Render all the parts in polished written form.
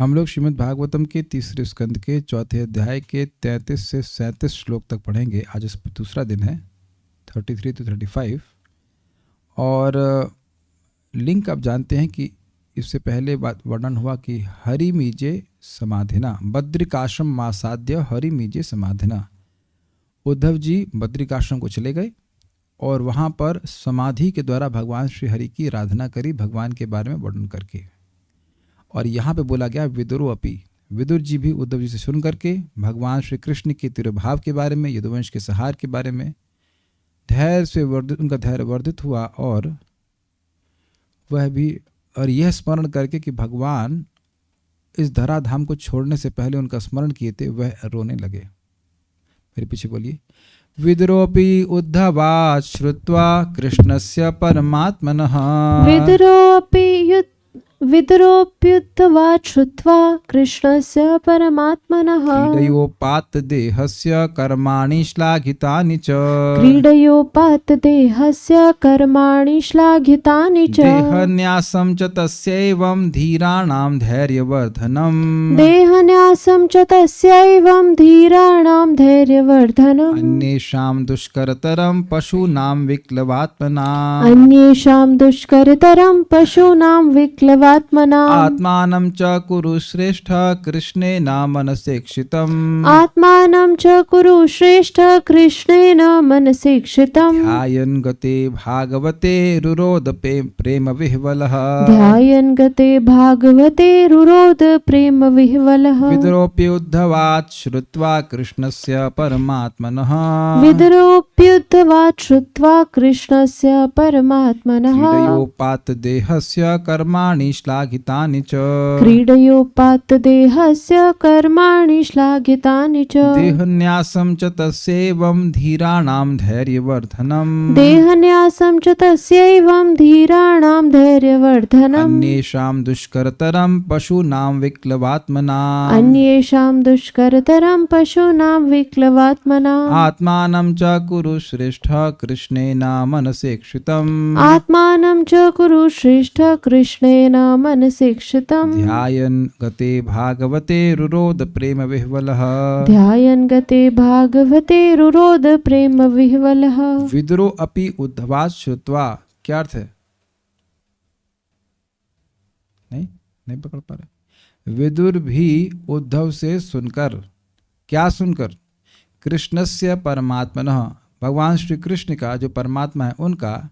हम लोग श्रीमद् भागवतम के तीसरे स्कंद के चौथे अध्याय के 33 से 37 श्लोक तक पढ़ेंगे। आज इस दूसरा दिन है 33 to 35। और लिंक आप जानते हैं कि इससे पहले बात वर्णन हुआ कि हरि मीजे समाधिना बद्रिकाश्रम मासाद्य हरि मीजे समाधिना। उद्धव जी बद्रिकाश्रम को चले गए और वहाँ पर समाधि के द्वारा भगवान श्री हरि की आराधना करी, भगवान के बारे में वर्णन करके। और यहाँ पे बोला गया विदुरो अपि, विदुर जी भी उद्धव जी से सुन करके भगवान श्री कृष्ण के तिरुभाव के बारे में, यदुवंश के संहार के बारे में धैर्य से उनका धैर्य वर्धित हुआ। और वह भी और यह स्मरण करके कि भगवान इस धराधाम को छोड़ने से पहले उनका स्मरण किए थे, वह रोने लगे। मेरे पीछे बोलिए। विदुरोपि उद्धवात् श्रुत्वा कृष्णस्य परमात्मनः। विदुरोऽप्युद्धवात् श्रुत्वा कृष्णस्य परमात्मनः। क्रीडयोपात देहस्य कर्माणि श्लाघितानि च। क्रीडयोपात देहस्य कर्माणि श्लाघितानि च। देहन्यासं च तस्यैवं धीराणां धैर्यवर्धनम्। देहन्यासं च तस्यैवं धीराणां धैर्यवर्धनम्। अन्येषां दुष्करतरं पशूनां विक्लवात्मनाम्। अन्येषां दुष्करतरं पशूनां विक्लवात्मनाम्। आत्मानं च कुरु श्रेष्ठ कृष्णेन मनसेक्षितम्। आत्मानं च कुरु श्रेष्ठ कृष्णेन मनसेक्षितम्। ध्यायन् गते भागवते रुरोद प्रेम विह्वलः। ध्यायन् गते भागवते रुरोद प्रेम विह्वलः। विदुरोऽप्युद्धवात् श्रुत्वा कृष्णस्य परमात्मनः। विदुरोऽप्युद्धवात् श्रुत्वा कृष्णस्य परमात्मनः। क्रीडयोपात देहस्य कर्माणि श्लाघितानि च। क्रीडयोपात देहस्य कर्माणि श्लाघितानि च। देहन्यासं च तस्यैवं धीराणां धैर्यवर्धनम्। देहन्यासं च तस्यैवं धीराणां धैर्यवर्धनम्। अन्येषां दुष्करतरं पशूनां विक्लवात्मनाम्। अन्येषां दुष्करतरं पशूनां विक्लवात्मनाम्। आत्मानं च कुरु श्रेष्ठ कृष्णेन मनसेक्षितम्। आत्मानं च कुरु श्रेष्ठ कृष्णेन मनसेक्षितम्। ध्यायन् गते भागवते रुरोद प्रेम विह्वलः। ध्यायन् गते भागवते रुरोद प्रेम विह्वलः। विदुरो अपि उद्धवात् श्रुत्वा, क्या अर्थ है? नहीं पकड़ पा रहे। विदुर भी उद्धव से सुनकर, क्या सुनकर? कृष्णस्य परमात्मनः, भगवान श्री कृष्ण का जो परमात्मा है उनका,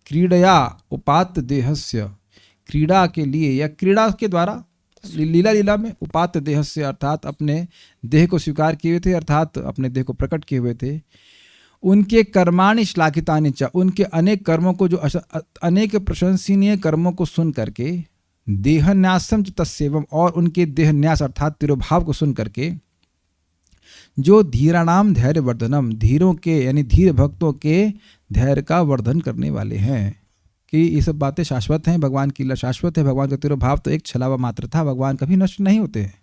क्रीडया उपात देहस्य, क्रीड़ा के लिए या क्रीड़ा के द्वारा, लीला में उपात देहस्य अर्थात अपने देह को स्वीकार किए हुए थे, अर्थात अपने देह को प्रकट किए हुए थे। उनके कर्माणि श्लाघितानि च, उनके अनेक कर्मों को, जो अनेक प्रशंसनीय कर्मों को सुन करके, देहन्यासम च तस्यैवं, और उनके देहन्यास अर्थात तिरुभाव को सुन करके, जो धीराणाम धैर्य वर्धनम, धीरों के यानी धीर भक्तों के धैर्य का वर्धन करने वाले हैं। कि ये सब बातें शाश्वत हैं, भगवान की लीला शाश्वत है, भगवान का तिरुभाव तो एक छलावा मात्र था, भगवान कभी नष्ट नहीं होते हैं।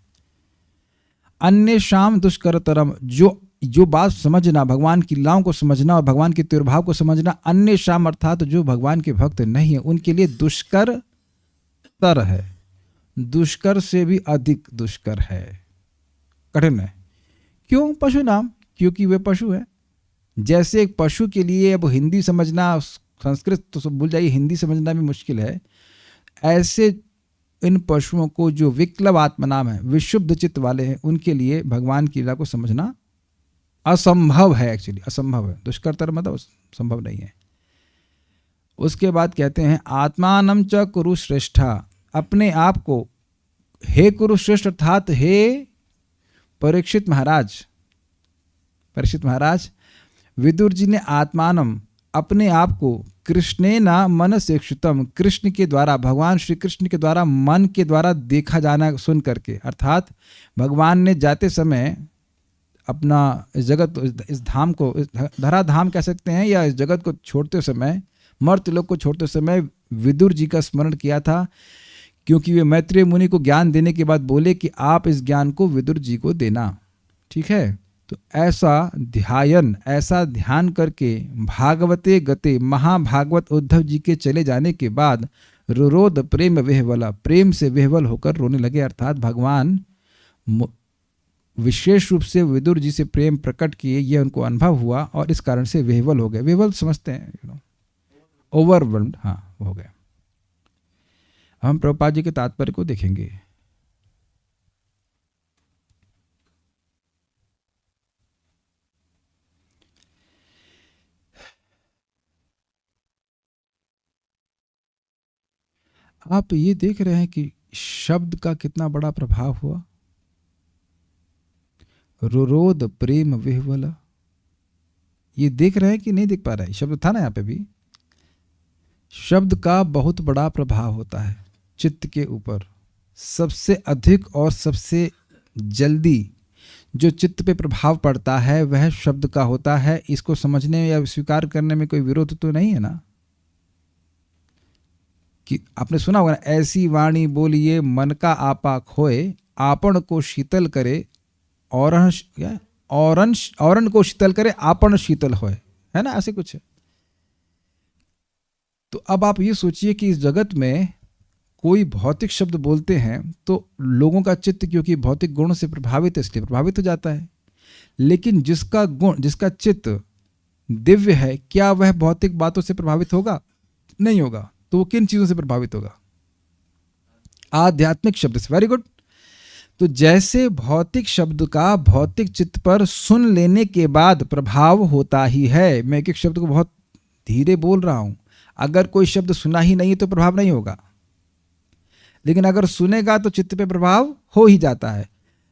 अन्य शाम दुष्करतरम, जो बात समझना, भगवान की लीलाओं को समझना और भगवान के तिरुभाव को समझना, अन्य शाम अर्थात जो भगवान के भक्त नहीं है उनके लिए दुष्कर तर है, दुष्कर से भी अधिक दुष्कर है, कठिन है। क्यों? पशु नाम, क्योंकि वे पशु हैं। जैसे एक पशु के लिए अब हिंदी समझना, संस्कृत तो भूल जाइए, हिंदी समझना भी मुश्किल है, ऐसे इन पशुओं को जो विक्लव आत्मनाम है, विशुद्ध चित्त वाले हैं, उनके लिए भगवान की लीला को समझना असंभव है। एक्चुअली असंभव है, दुष्करतर मतलब संभव नहीं है। उसके बाद कहते हैं आत्मानं च कुरु श्रेष्ठा, अपने आप को हे कुरु श्रेष्ठ अर्थात हे परीक्षित महाराज, विदुर जी ने आत्मानम अपने आप को कृष्णेन मनसेक्षितम, कृष्ण के द्वारा, भगवान श्री कृष्ण के द्वारा, मन के द्वारा देखा जाना सुन करके, अर्थात भगवान ने जाते समय अपना इस जगत, इस धाम को, इस धराधाम कह सकते हैं, या इस जगत को छोड़ते समय, मर्त्य लोक को छोड़ते समय विदुर जी का स्मरण किया था, क्योंकि वे मैत्रेय मुनि को ज्ञान देने के बाद बोले कि आप इस ज्ञान को विदुर जी को देना। ठीक है, तो ऐसा ध्यान करके भागवते गते, महाभागवत उद्धव जी के चले जाने के बाद रुरोध प्रेम विह्वला, प्रेम से विह्वल होकर रोने लगे। अर्थात भगवान विशेष रूप से विदुर जी से प्रेम प्रकट किए, यह उनको अनुभव हुआ और इस कारण से विह्वल हो गए। विह्वल समझते हैं, ओवरवेल्म्ड, हाँ हो गए। हम प्रभुपाद जी के तात्पर्य को देखेंगे। आप ये देख रहे हैं कि शब्द का कितना बड़ा प्रभाव हुआ। रुरोध प्रेम विह्वल, ये देख रहे हैं कि नहीं देख पा रहे हैं? शब्द था ना यहाँ पे भी। शब्द का बहुत बड़ा प्रभाव होता है चित्त के ऊपर। सबसे अधिक और सबसे जल्दी जो चित्त पे प्रभाव पड़ता है वह शब्द का होता है। इसको समझने या स्वीकार करने में कोई विरोध तो नहीं है ना। कि आपने सुना होगा ना, ऐसी वाणी बोलिए मन का आपा खोए, आपन को शीतल करे औरन को शीतल करे आपन शीतल होए, है ना, ऐसे कुछ है। तो अब आप ये सोचिए कि इस जगत में कोई भौतिक शब्द बोलते हैं तो लोगों का चित्त क्योंकि भौतिक गुण से प्रभावित है इसलिए प्रभावित हो जाता है। लेकिन जिसका गुण, जिसका चित्त दिव्य है, क्या वह भौतिक बातों से प्रभावित होगा? नहीं होगा। तो वो किन चीजों से प्रभावित होगा? आध्यात्मिक शब्द से। Very good. तो जैसे भौतिक शब्द का भौतिक चित्त पर सुन लेने के बाद प्रभाव होता ही है। मैं एक एक शब्द को बहुत धीरे बोल रहा हूं। अगर कोई शब्द सुना ही नहीं तो प्रभाव नहीं होगा, लेकिन अगर सुनेगा तो चित्त पे प्रभाव हो ही जाता है।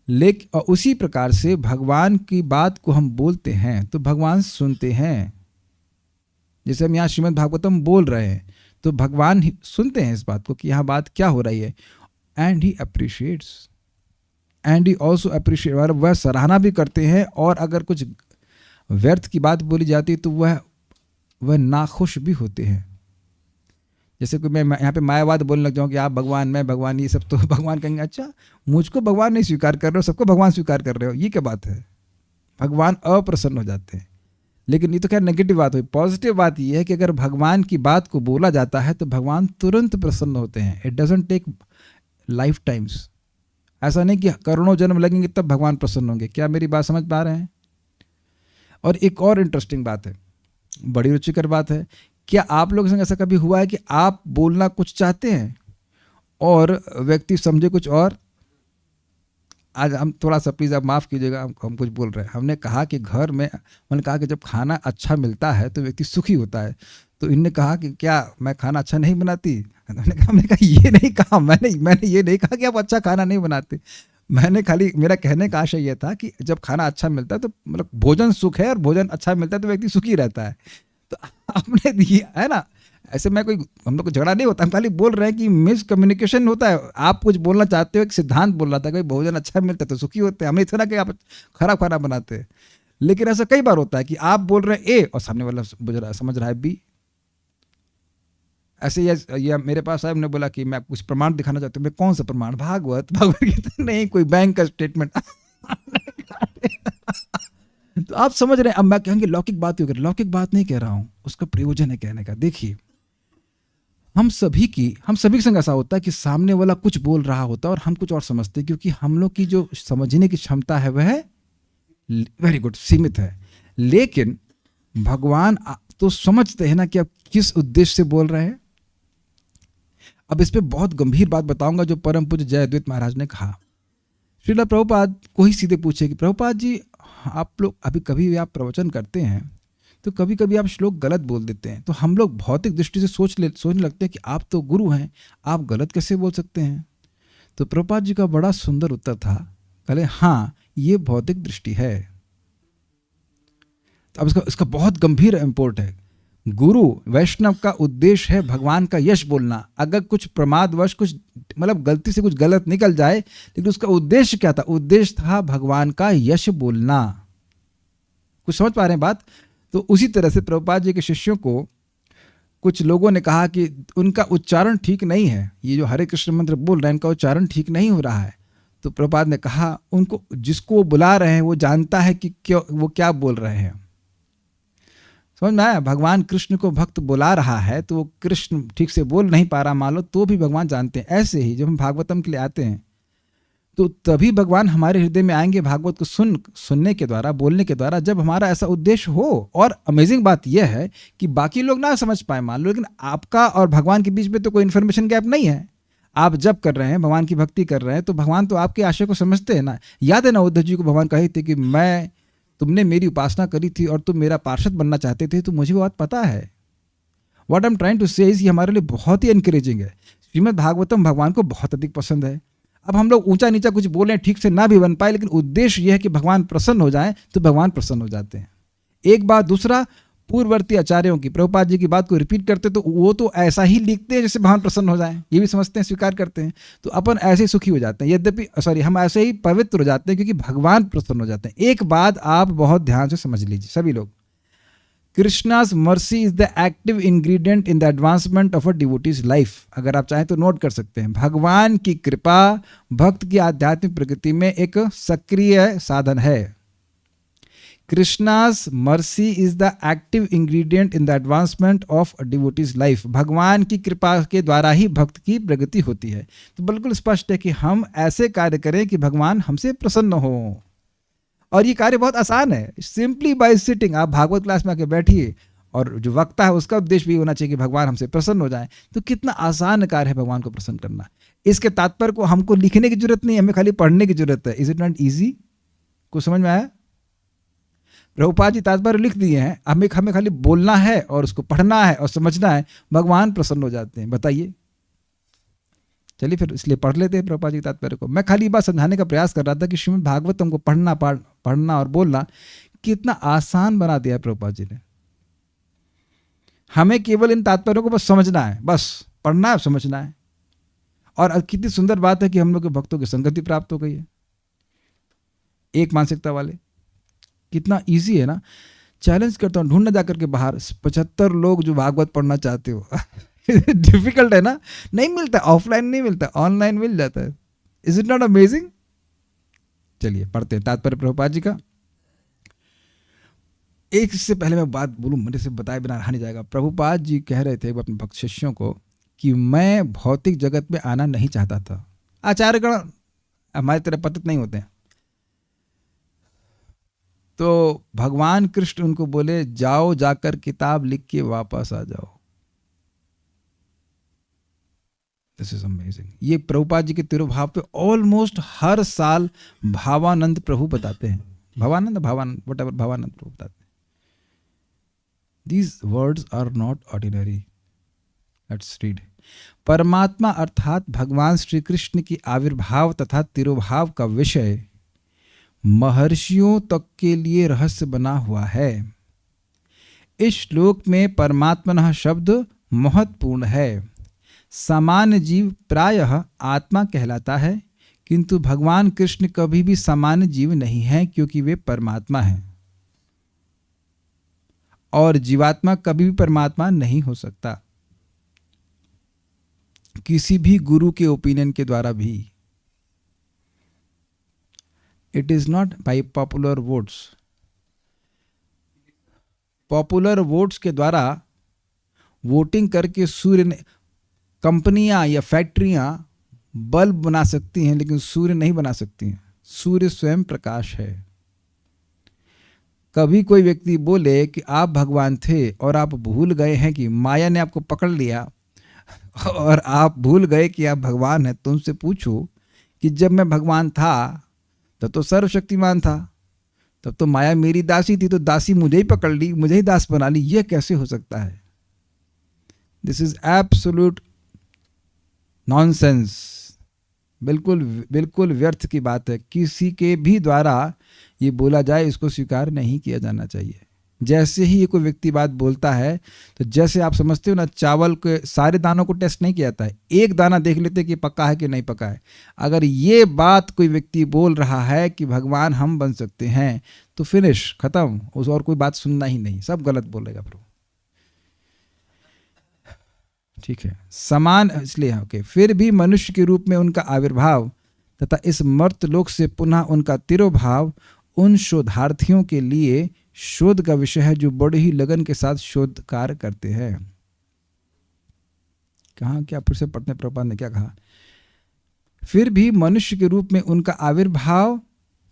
लेकिन उसी प्रकार से भगवान की बात को हम बोलते हैं तो भगवान सुनते हैं। जैसे हम यहाँ श्रीमद् भागवतम बोल रहे हैं तो भगवान सुनते हैं इस बात को कि यहाँ बात क्या हो रही है। And he appreciates and he also appreciate, वह सराहना भी करते हैं। और अगर कुछ व्यर्थ की बात बोली जाती है तो वह नाखुश भी होते हैं। जैसे कि मैं यहाँ पे मायावाद बोलने लग जाऊँ कि आप भगवान, मैं भगवान, ये सब, तो भगवान कहेंगे अच्छा मुझको भगवान नहीं स्वीकार कर रहे हो, सबको भगवान स्वीकार कर रहे हो, ये क्या बात है? भगवान अप्रसन्न हो जाते हैं। लेकिन ये तो खैर नेगेटिव बात हुई। पॉजिटिव बात ये है कि अगर भगवान की बात को बोला जाता है तो भगवान तुरंत प्रसन्न होते हैं। It doesn't take lifetimes. ऐसा नहीं कि करोड़ों जन्म लगेंगे तब भगवान प्रसन्न होंगे। क्या मेरी बात समझ पा रहे हैं? और एक और इंटरेस्टिंग बात है, बड़ी रुचिकर बात है। क्या आप लोगों के संग ऐसा कभी हुआ है कि आप बोलना कुछ चाहते हैं और व्यक्ति समझे कुछ और? आज हम थोड़ा सा प्लीज़ आप माफ़ कीजिएगा, हम कुछ बोल रहे हैं। हमने कहा कि घर में, मैंने कहा कि जब खाना अच्छा मिलता है तो व्यक्ति सुखी होता है। तो इनने कहा कि क्या मैं खाना अच्छा नहीं बनाती? हमने कहा ये नहीं कहा, मैंने ये नहीं कहा कि आप अच्छा खाना नहीं बनाते। मैंने खाली, मेरा कहने का आशय यह था कि जब खाना अच्छा मिलता है तो मतलब भोजन सुख है और भोजन अच्छा मिलता है तो व्यक्ति सुखी रहता है। तो आपने ये है ना, ऐसे मैं कोई, हम लोग को झगड़ा नहीं होता, हम खाली बोल रहे हैं कि मिसकम्युनिकेशन होता है। आप कुछ बोलना चाहते हो, एक सिद्धांत बोल रहा था कि भोजन अच्छा मिलता है तो सुखी होते हैं। हमें इतना कि आप खराब खाना बनाते हैं। लेकिन ऐसा कई बार होता है कि आप बोल रहे हैं ए और सामने वाला समझ रहा है बी। ऐसे ये मेरे पास आया, हमने बोला कि मैं कुछ प्रमाण दिखाना चाहता हूँ। मैं कौन सा प्रमाण? भगवत गीता नहीं, कोई बैंक का स्टेटमेंट। तो आप समझ रहे हैं। अब मैं कहेंगे लौकिक बात ही, लौकिक बात नहीं कह रहा हूं, उसका प्रयोजन है कहने का। देखिए हम सभी के संग ऐसा होता है कि सामने वाला कुछ बोल रहा होता है और हम कुछ और समझते हैं, क्योंकि हम लोग की जो समझने की क्षमता है वह वेरी गुड सीमित है। लेकिन भगवान तो समझते हैं ना कि आप किस उद्देश्य से बोल रहे हैं। अब इस पे बहुत गंभीर बात बताऊंगा जो परम पूज्य जयद्वैत महाराज ने कहा। श्रीला प्रभुपाद को ही सीधे पूछे कि प्रभुपाद जी, आप लोग अभी कभी भी आप प्रवचन करते हैं तो कभी कभी आप श्लोक गलत बोल देते हैं। तो हम लोग भौतिक दृष्टि से सोचने लगते हैं कि आप तो गुरु हैं, आप गलत कैसे बोल सकते हैं? तो प्रभुपाद जी का बड़ा सुंदर उत्तर था। कहले हाँ, ये भौतिक दृष्टि है। तो अब इसका बहुत गंभीर इंपोर्ट है। गुरु वैष्णव का उद्देश्य है भगवान का यश बोलना। अगर कुछ प्रमादवश, कुछ मतलब गलती से कुछ गलत निकल जाए, लेकिन उसका उद्देश्य क्या था? उद्देश्य था भगवान का यश बोलना। कुछ समझ पा रहे हैं बात? तो उसी तरह से प्रभुपाद जी के शिष्यों को कुछ लोगों ने कहा कि उनका उच्चारण ठीक नहीं है, ये जो हरे कृष्ण मंत्र बोल रहे हैं इनका उच्चारण ठीक नहीं हो रहा है। तो प्रभुपाद ने कहा उनको, जिसको वो बुला रहे हैं वो जानता है कि क्यों वो क्या बोल रहे हैं। समझ में आया? भगवान कृष्ण को भक्त बुला रहा है तो वो कृष्ण ठीक से बोल नहीं पा रहा मान लो, तो भी भगवान जानते हैं। ऐसे ही जब हम भागवतम के लिए आते हैं तो तभी भगवान हमारे हृदय में आएंगे भागवत को सुनने के द्वारा, बोलने के द्वारा, जब हमारा ऐसा उद्देश्य हो। और अमेजिंग बात यह है कि बाकी लोग ना समझ पाए मान लो, लेकिन आपका और भगवान के बीच में तो कोई इन्फॉर्मेशन गैप नहीं है। आप जब कर रहे हैं, भगवान की भक्ति कर रहे हैं, तो भगवान तो आपके आशय को समझते हैं ना। याद है ना उद्धव जी को भगवान कहे थे कि तुमने मेरी उपासना करी थी और तुम मेरा पार्षद बनना चाहते थे, तो मुझे वो बात पता है। What I am trying to say is, ये हमारे लिए बहुत ही एनकरेजिंग है। श्रीमद् भागवतम भगवान को बहुत अधिक पसंद है। अब हम लोग ऊंचा नीचा कुछ बोलें, ठीक से ना भी बन पाए, लेकिन उद्देश्य यह है कि भगवान प्रसन्न हो जाए, तो भगवान प्रसन्न हो जाते हैं। एक बात। दूसरा, पूर्ववर्ती आचार्यों की, प्रभुपाद जी की बात को रिपीट करते तो वो तो ऐसा ही लिखते हैं जैसे भगवान प्रसन्न हो जाए, ये भी समझते हैं, स्वीकार करते हैं। तो अपन ऐसे ही सुखी हो जाते हैं, यद्यपि हम ऐसे ही पवित्र हो जाते हैं क्योंकि भगवान प्रसन्न हो जाते हैं। एक बात आप बहुत ध्यान से समझ लीजिए सभी लोग, Krishna's mercy is the active ingredient in the advancement of a devotees life. अगर आप चाहें तो नोट कर सकते हैं, भगवान की कृपा भक्त की आध्यात्मिक प्रगति में एक सक्रिय साधन है। Krishna's mercy is the active ingredient in the advancement of a devotees life. भगवान की कृपा के द्वारा ही भक्त की प्रगति होती है। तो बिल्कुल स्पष्ट है कि हम ऐसे कार्य करें कि भगवान हमसे प्रसन्न हो। और ये कार्य बहुत आसान है, सिंपली बाय सिटिंग। आप भागवत क्लास में आके बैठिए, और जो वक्ता है उसका उद्देश्य भी होना चाहिए कि भगवान हमसे प्रसन्न हो जाए। तो कितना आसान कार्य है भगवान को प्रसन्न करना। इसके तात्पर्य को हमको लिखने की जरूरत नहीं, हमें खाली पढ़ने की जरूरत है। Is it not easy? कुछ समझ में आया? प्रभुपाद जी तात्पर्य लिख दिए हैं, हमें खाली बोलना है और उसको पढ़ना है और समझना है, भगवान प्रसन्न हो जाते हैं। बताइए। चलिए फिर इसलिए पढ़ लेते हैं प्रभुपाद जी के तात्पर्य को। मैं खाली बात समझाने का प्रयास कर रहा था कि श्रीमद् भागवतम को पढ़ना और बोलना कितना आसान बना दिया प्रभुपाद जी ने। हमें केवल इन तात्पर्यों को बस समझना है, बस पढ़ना है, समझना है। और कितनी सुंदर बात है कि हम लोग के भक्तों की संगति प्राप्त हो गई है, एक मानसिकता वाले। कितना ईजी है ना। चैलेंज करता हूँ, ढूंढना जाकर के बाहर 75 लोग जो भागवत पढ़ना चाहते हो। डिफिकल्ट है ना, नहीं मिलता, ऑफलाइन नहीं मिलता, ऑनलाइन मिल जाता है। Is it not amazing? चलिए पढ़ते हैं तात्पर्य प्रभुपाद जी का। एक इससे पहले मैं बात बोलूं, मेरे से बताए बिना रहा नहीं जाएगा। प्रभुपाद जी कह रहे थे अपने भक्त शिष्यों को कि मैं भौतिक जगत में आना नहीं चाहता था। आचार्यगण हमारी तरह पतित नहीं होते हैं। तो भगवान कृष्ण उनको बोले, जाओ जाकर किताब लिख के वापस आ जाओ। This is amazing. ये प्रभुपाद जी के तिरुभाव पे ऑलमोस्ट हर साल भावानंद प्रभु बताते हैं। भावानंद व्हाटएवर भावानंद प्रभु बताते हैं। These words are not ordinary. Let's read. परमात्मा अर्थात भगवान श्री कृष्ण की आविर्भाव तथा तिरुभाव का विषय महर्षियों तक के लिए रहस्य बना हुआ है। इस श्लोक में परमात्मनः शब्द महत्वपूर्ण है। सामान्य जीव प्रायः आत्मा कहलाता है, किंतु भगवान कृष्ण कभी भी सामान्य जीव नहीं है, क्योंकि वे परमात्मा हैं। और जीवात्मा कभी भी परमात्मा नहीं हो सकता, किसी भी गुरु के ओपिनियन के द्वारा भी। It is not by popular votes. Popular votes के द्वारा वोटिंग करके सूर्य ने, कंपनियां या फैक्ट्रियां बल्ब बना सकती हैं, लेकिन सूर्य नहीं बना सकती हैं। सूर्य स्वयं प्रकाश है। कभी कोई व्यक्ति बोले कि आप भगवान थे और आप भूल गए हैं कि माया ने आपको पकड़ लिया और आप भूल गए कि आप भगवान हैं, तुमसे पूछो कि जब मैं भगवान था तब तो सर्वशक्तिमान था, तब तो माया मेरी दासी थी, तो दासी मुझे ही पकड़ ली, मुझे ही दास बना ली। यह कैसे हो सकता है? This is absolute nonsense. बिल्कुल व्यर्थ की बात है। किसी के भी द्वारा ये बोला जाए, इसको स्वीकार नहीं किया जाना चाहिए। जैसे ही ये कोई व्यक्ति बात बोलता है, तो जैसे आप समझते हो ना, चावल के सारे दानों को टेस्ट नहीं किया जाता है, एक दाना देख लेते कि पका है कि नहीं पका है। अगर ये बात कोई व्यक्ति बोल रहा है कि भगवान हम बन सकते हैं, तो फिनिश, खत्म, उस और कोई बात सुनना ही नहीं, सब गलत बोलेगा प्रभु। ठीक है, समान इसलिए ओके। फिर भी मनुष्य के रूप में उनका आविर्भाव तथा इस मर्त लोक से पुनः उनका तिरोभाव उन शोधार्थियों के लिए शोध का विषय है जो बड़े ही लगन के साथ शोध कार्य करते हैं। कहा क्या फिर से पढ़ते हैं, प्रभुपाद ने क्या कहा, फिर भी मनुष्य के रूप में उनका आविर्भाव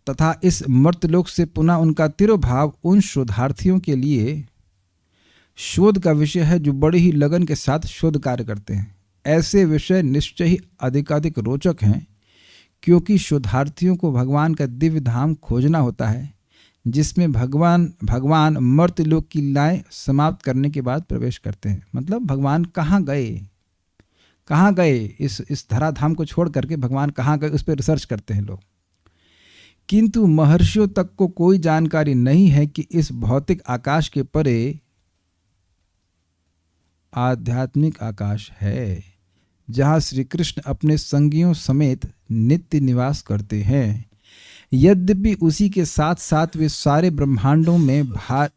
तथा इस मर्त्यलोक से पुनः उनका तिरोभाव उन शोधार्थियों के लिए शोध का विषय है जो बड़े ही लगन के साथ शोध कार्य करते हैं। ऐसे विषय निश्चय ही अधिकाधिक रोचक हैं, क्योंकि शोधार्थियों को भगवान का दिव्य धाम खोजना होता है, जिसमें भगवान मर्त्यलोक की लीलाएं समाप्त करने के बाद प्रवेश करते हैं। मतलब भगवान कहाँ गए, इस धराधाम को छोड़ करके भगवान कहाँ गए, उस पर रिसर्च करते हैं लोग। किंतु महर्षियों तक को कोई जानकारी नहीं है कि इस भौतिक आकाश के परे आध्यात्मिक आकाश है, जहाँ श्री कृष्ण अपने संगियों समेत नित्य निवास करते हैं। यद्यपि उसी के साथ साथ वे सारे ब्रह्मांडों में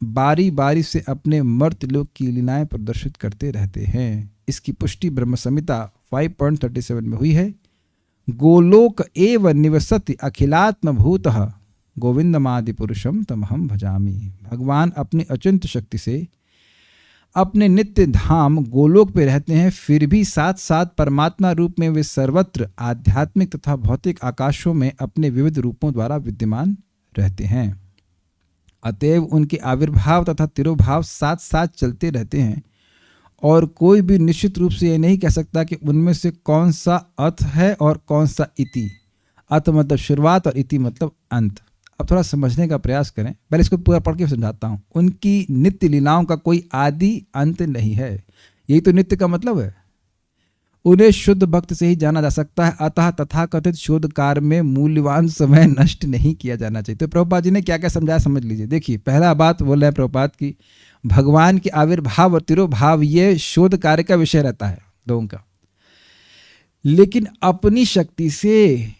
बारी बारी से अपने मर्त्यलोक की लीलाएं प्रदर्शित करते रहते हैं। इसकी पुष्टि ब्रह्म संहिता 5.37 में हुई है। गोलोक एव निवसति अखिलात्म भूतः गोविंदमादि पुरुषम तमहम भजामि। भगवान अपनी अचिंत्य शक्ति से अपने नित्य धाम गोलोक पे रहते हैं, फिर भी साथ साथ परमात्मा रूप में वे सर्वत्र आध्यात्मिक तथा भौतिक आकाशों में अपने विविध रूपों द्वारा विद्यमान रहते हैं। अतएव उनके आविर्भाव तथा तिरोभाव साथ साथ चलते रहते हैं, और कोई भी निश्चित रूप से यह नहीं कह सकता कि उनमें से कौन सा अथ है और कौन सा इति। अथ मतलब शुरुआत और इति मतलब अंत। अब थोड़ा समझने का प्रयास करें, पहले इसको पूरा पढ़ के समझाता हूँ। उनकी नित्य लीलाओं का कोई आदि अंत नहीं है, यही तो नित्य का मतलब है। उन्हें शुद्ध भक्त से ही जाना जा सकता है, अतः तथाकथित शोध कार्य में मूल्यवान समय नष्ट नहीं किया जाना चाहिए। तो प्रभुपाद जी ने क्या क्या समझाया समझ लीजिए। देखिए, पहला बात बोल रहे हैं प्रभुपाद की, भगवान के आविर्भाव और तिरोभाव ये शोध कार्य का विषय रहता है लोगों का, लेकिन अपनी शक्ति से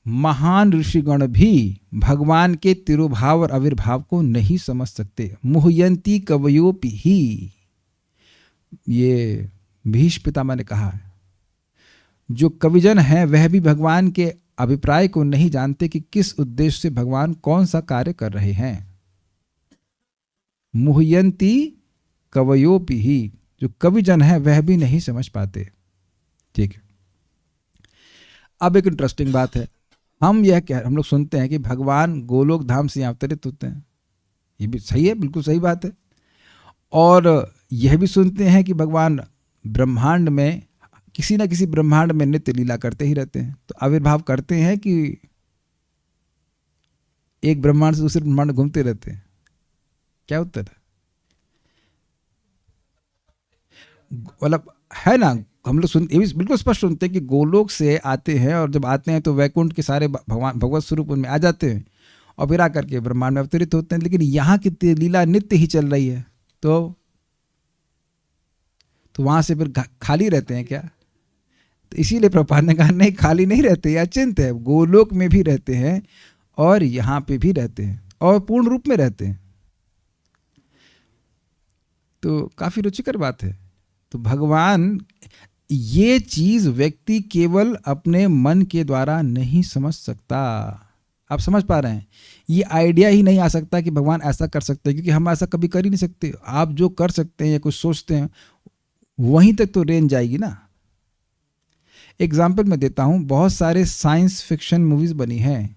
महान ऋषिगण भी भगवान के तिरोभाव और आविर्भाव को नहीं समझ सकते। मुह्यंती कवयोपि ही, ये भीष्म पितामह ने कहा है, जो कविजन हैं वह भी भगवान के अभिप्राय को नहीं जानते कि किस उद्देश्य से भगवान कौन सा कार्य कर रहे हैं। मुह्यंती कवयोपि ही, जो कविजन है वह भी नहीं समझ पाते। ठीक है, अब एक इंटरेस्टिंग बात है, हम लोग सुनते हैं कि भगवान गोलोक धाम से अवतरित होते हैं, ये भी सही है, बिल्कुल सही बात है। और यह भी सुनते हैं कि भगवान ब्रह्मांड में किसी न किसी ब्रह्मांड में नित्य लीला करते ही रहते हैं। तो आविर्भाव करते हैं कि एक ब्रह्मांड से दूसरे ब्रह्मांड घूमते रहते हैं? क्या उत्तर है? मतलब है ना, हम लोग ये भी बिल्कुल स्पष्ट सुनते हैं कि गोलोक से आते हैं, और जब आते हैं तो वैकुंठ के सारे भगवत स्वरूप उनमें आ जाते हैं और फिर आकर के ब्रह्मांड में अवतरित होते हैं। लेकिन यहाँ की लीला नित्य ही चल रही है, तो वहां से फिर खाली रहते हैं क्या? तो इसीलिए प्रभुपाद ने कहा नहीं, खाली नहीं रहते, ये अचिंत्य है। गोलोक में भी रहते हैं और यहाँ पे भी रहते हैं और पूर्ण रूप में रहते हैं। तो काफी रुचिकर बात है। तो भगवान, ये चीज व्यक्ति केवल अपने मन के द्वारा नहीं समझ सकता। आप समझ पा रहे हैं? ये आइडिया ही नहीं आ सकता कि भगवान ऐसा कर सकते हैं, क्योंकि हम ऐसा कभी कर ही नहीं सकते। आप जो कर सकते हैं या कुछ सोचते हैं वहीं तक तो रेंज जाएगी ना। एग्जाम्पल मैं देता हूं, बहुत सारे साइंस फिक्शन मूवीज बनी हैं,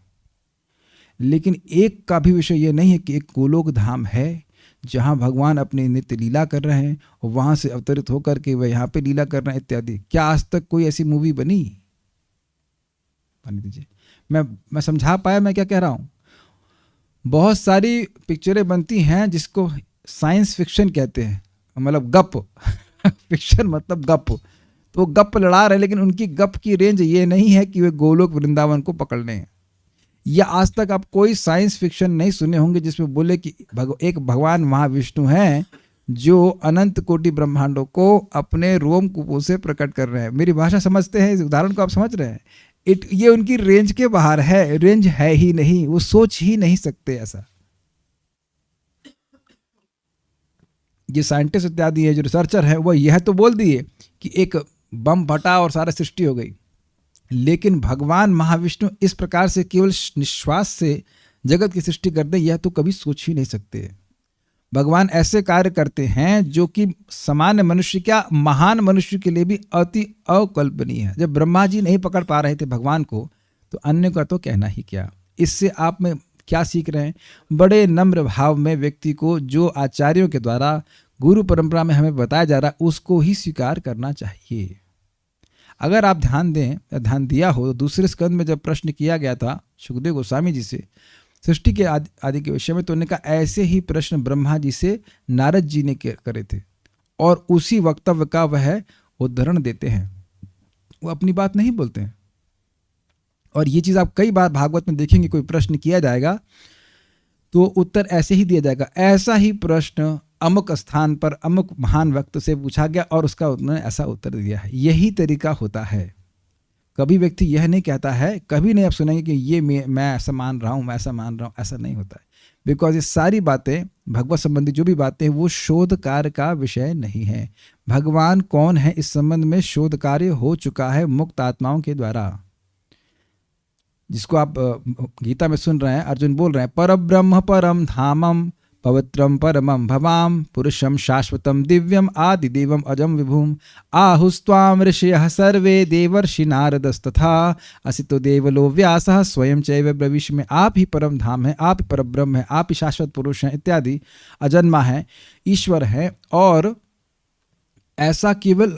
लेकिन एक का भी विषय ये नहीं है कि एक गोलोक धाम है जहां भगवान अपनी नित्य लीला कर रहे हैं और वहां से अवतरित होकर के वह यहाँ पे लीला कर रहे हैं इत्यादि। क्या आज तक कोई ऐसी मूवी बनी? पानी दीजिए, मैं समझा पाया मैं क्या कह रहा हूं? बहुत सारी पिक्चरें बनती हैं जिसको साइंस फिक्शन कहते हैं, मतलब गप फिक्शन मतलब गप। तो गप लड़ा रहे हैं, लेकिन उनकी गप की रेंज ये नहीं है कि वे गोलोक वृंदावन को पकड़ लें। या आज तक आप कोई साइंस फिक्शन नहीं सुने होंगे जिसमें बोले कि एक भगवान महाविष्णु हैं जो अनंत कोटि ब्रह्मांडों को अपने रोम कूपों से प्रकट कर रहे हैं। मेरी भाषा समझते हैं? इस उदाहरण को आप समझ रहे हैं? ये उनकी रेंज के बाहर है, रेंज है ही नहीं, वो सोच ही नहीं सकते ऐसा। ये साइंटिस्ट इत्यादि है, जो रिसर्चर है, वो यह तो बोल दिए कि एक बम फटा और सारा सृष्टि हो गई, लेकिन भगवान महाविष्णु इस प्रकार से केवल निश्वास से जगत की सृष्टि कर दे, यह तो कभी सोच ही नहीं सकते। भगवान ऐसे कार्य करते हैं जो कि सामान्य मनुष्य, क्या महान मनुष्य के लिए भी अति अकल्पनीय है। जब ब्रह्मा जी नहीं पकड़ पा रहे थे भगवान को, तो अन्य का तो कहना ही क्या। इससे आप में क्या सीख रहे हैं? बड़े नम्र भाव में व्यक्ति को जो आचार्यों के द्वारा गुरु परंपरा में हमें बताया जा रहा है उसको ही स्वीकार करना चाहिए। अगर आप ध्यान दिया हो तो दूसरे स्कंद में जब प्रश्न किया गया था सुखदेव गोस्वामी जी से सृष्टि के आदि के विषय में, तो उन्होंने कहा ऐसे ही प्रश्न ब्रह्मा जी से नारद जी ने करे थे और उसी वक्तव्य का वह उदाहरण देते हैं, वो अपनी बात नहीं बोलते हैं। और ये चीज़ आप कई बार भागवत में देखेंगे, कोई प्रश्न किया जाएगा तो उत्तर ऐसे ही दिया जाएगा, ऐसा ही प्रश्न अमुक स्थान पर अमुक महान वक्त से पूछा गया और उसका उन्होंने ऐसा उत्तर दिया है। यही तरीका होता है। कभी व्यक्ति यह नहीं कहता है, कभी नहीं आप सुनेंगे कि ये मैं ऐसा मान रहा हूँ, मैं ऐसा मान रहा हूँ, ऐसा नहीं होता है। बिकॉज ये सारी बातें भगवत संबंधी जो भी बातें वो शोध कार्य का विषय नहीं है। भगवान कौन है इस संबंध में शोध कार्य हो चुका है मुक्त आत्माओं के द्वारा। जिसको आप गीता में सुन रहे हैं, अर्जुन बोल रहे हैं, परब्रह्म परम धामम पवित्रम परमं भवाम पुरुषम शाश्वतम दिव्यम आदिदेवम अजम विभुम आहुस्त्वाम ऋषयः सर्वे देवर्षि नारदस्तथा असितो देवलो व्यासः स्वयं चैव ब्रवीष में। आप ही परम धाम है, आप ही परब्रह्म है, आप ही शाश्वत पुरुष हैं इत्यादि, अजन्मा है, ईश्वर है। और ऐसा केवल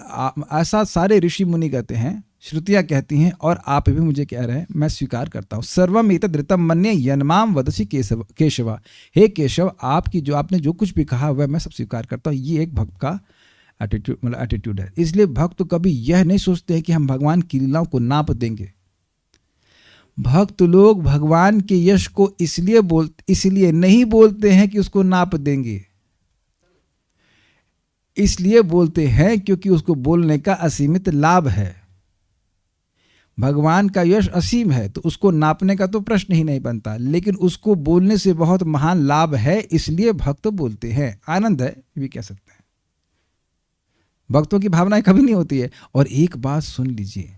ऐसा सारे ऋषि मुनि कहते हैं, श्रुतियाँ कहती हैं, और आप भी मुझे कह रहे हैं, मैं स्वीकार करता हूँ। सर्वम एतद् ऋतं मन्ये यन्माम वदसि केशव। हे केशव, आपकी जो आपने जो कुछ भी कहा वह मैं सब स्वीकार करता हूँ। ये एक भक्त का एटीट्यूड है। इसलिए भक्त तो कभी यह नहीं सोचते हैं कि हम भगवान की लीलाओं को नाप देंगे। भक्त लोग भगवान के यश को इसलिए नहीं बोलते हैं कि उसको नाप देंगे, इसलिए बोलते हैं क्योंकि उसको बोलने का असीमित लाभ है। भगवान का यश असीम है तो उसको नापने का तो प्रश्न ही नहीं बनता, लेकिन उसको बोलने से बहुत महान लाभ है, इसलिए भक्त बोलते हैं। आनंद है भी कह सकते हैं। भक्तों की भावनाएं कभी नहीं होती है। और एक बात सुन लीजिए,